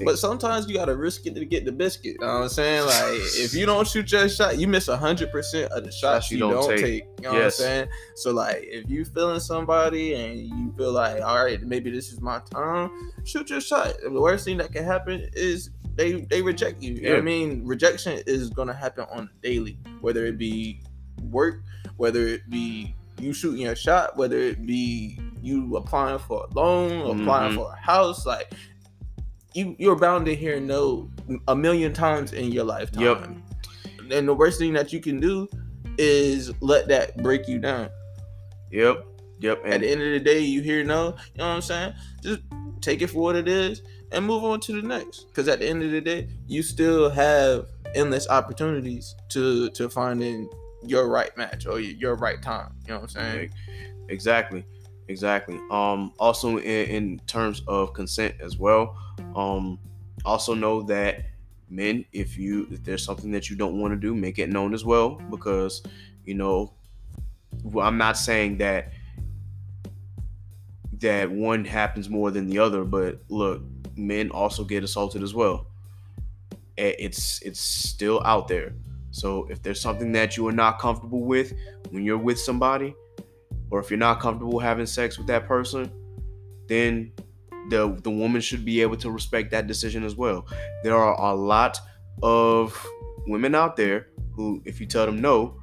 But sometimes you gotta risk it to get the biscuit. You know what I'm saying? Like, if you don't shoot your shot, you miss 100% of the shots you don't take. You know what I'm saying? So, like, if you feeling somebody and you feel like, all right, maybe this is my time, shoot your shot. The worst thing that can happen is they reject you. You know what I mean? Rejection is gonna happen on a daily, whether it be work, whether it be you shooting your shot, whether it be you applying for a loan, applying for a house. Like, you're bound to hear no a million times in your lifetime. Yep. And the worst thing that you can do is let that break you down. Yep. And at the end of the day, you hear no, you know what I'm saying? Just take it for what it is and move on to the next. Because at the end of the day, you still have endless opportunities to finding your right match or your right time. You know what I'm saying? Exactly. Also in terms of consent as well, also know that men, if there's something that you don't want to do, make it known as well, because I'm not saying that one happens more than the other, but look, men also get assaulted as well. It's still out there. So if there's something that you are not comfortable with when you're with somebody, or if you're not comfortable having sex with that person, then the woman should be able to respect that decision as well. There are a lot of women out there who, if you tell them no,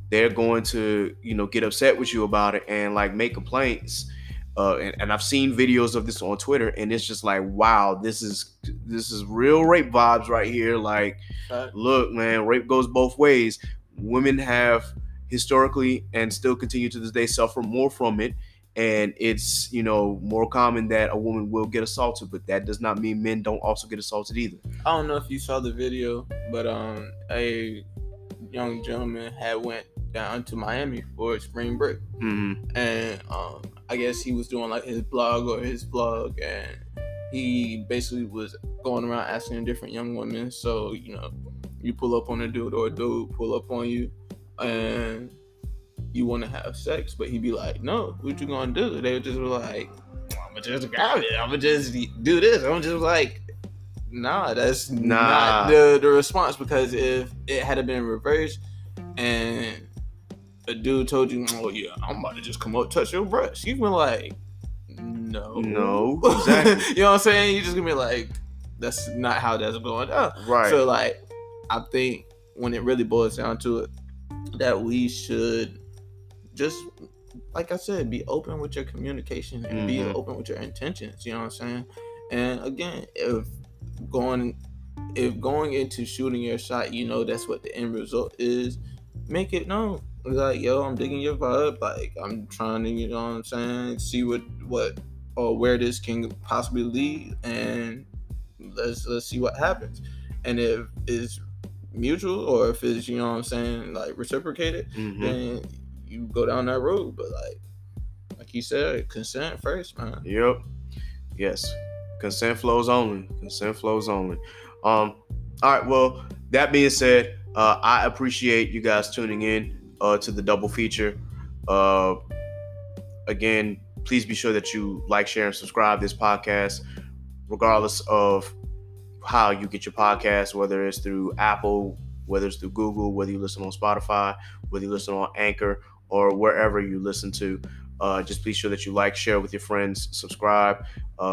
they're going to, get upset with you about it and like make complaints. And I've seen videos of this on Twitter, and it's just like, wow, this is real rape vibes right here. Like, look, man, rape goes both ways. Women have historically and still continue to this day suffer more from it, and it's more common that a woman will get assaulted, but that does not mean men don't also get assaulted either. I don't know if you saw the video, but a young gentleman had went down to Miami for spring break, and I guess he was doing like his blog or his vlog, and he basically was going around asking different young women. So you pull up on a dude or a dude pull up on you and you want to have sex, but he'd be like, no, what you gonna do? They would just be like, I'm gonna just grab it, I'm gonna just do this. I'm just like, nah, that's not the response. Because if it had been reversed and a dude told you, oh yeah, I'm about to just come up touch your breast, you've been like, no, exactly. You know what I'm saying? You just gonna be like, that's not how that's going down. Right. So like, I think when it really boils down to it, that we should just, like I said, be open with your communication and be open with your intentions. You know what I'm saying? And again, if going into shooting your shot, that's what the end result is, make it known. Like, yo, I'm digging your vibe. Like, I'm trying to, you know what I'm saying, see what or where this can possibly lead, and let's see what happens. And if it's mutual, or if it's, you know what I'm saying, like reciprocated, then you go down that road. But like you said, consent first, man. Yep. Yes. Consent flows only. All right. Well, that being said, I appreciate you guys tuning in to the double feature. Again, please be sure that you like, share, and subscribe this podcast, regardless of how you get your podcast, whether it's through Apple, whether it's through Google, whether you listen on Spotify, whether you listen on Anchor, or wherever you listen to. Just be sure that you like, share with your friends, subscribe,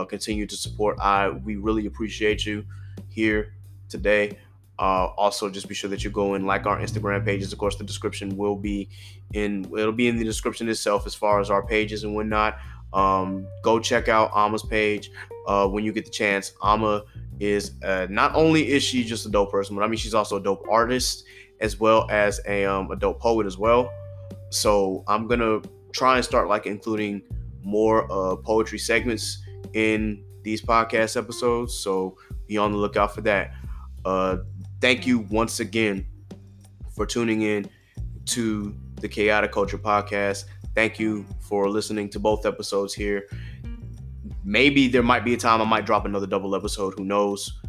continue to support. We really appreciate you here today. Also, just be sure that you go and like our Instagram pages. Of course, the description it'll be in the description itself as far as our pages and whatnot. Go check out Ama's page when you get the chance. Ama is not only is she just a dope person, but I mean she's also a dope artist as well as a dope poet as well. So I'm gonna try and start like including more poetry segments in these podcast episodes. So be on the lookout for that. Thank you once again for tuning in to the Chaotic Culture Podcast. Thank you for listening to both episodes here. Maybe there might be a time I might drop another double episode, who knows?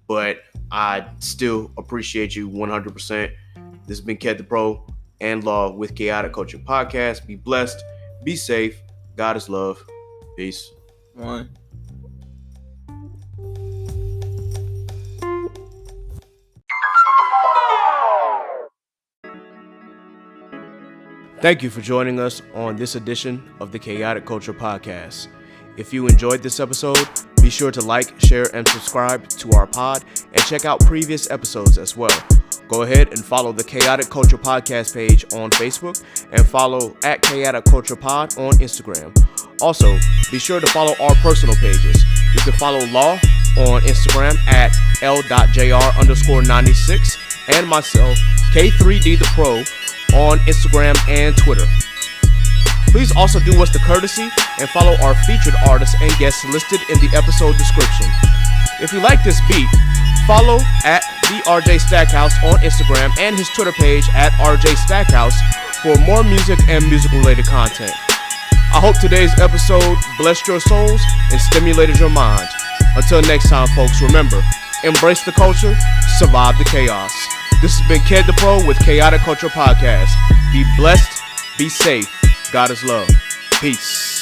But I still appreciate you 100%. This has been Ked the Pro and Law with Chaotic Culture Podcast. Be blessed, be safe. God is love. Peace. One. Thank you for joining us on this edition of the Chaotic Culture Podcast. If you enjoyed this episode, be sure to like, share, and subscribe to our pod and check out previous episodes as well. Go ahead and follow the Chaotic Culture Podcast page on Facebook and follow at Chaotic Culture Pod on Instagram. Also, be sure to follow our personal pages. You can follow Law on Instagram at L.JR_96 and myself, K3D the Pro, on Instagram and Twitter. Please also do us the courtesy and follow our featured artists and guests listed in the episode description. If you like this beat, follow at the RJ Stackhouse on Instagram and his Twitter page at RJ Stackhouse for more music and music-related content. I hope today's episode blessed your souls and stimulated your mind. Until next time, folks, remember, embrace the culture, survive the chaos. This has been Ked the Pro with Chaotic Culture Podcast. Be blessed, be safe. God is love. Peace.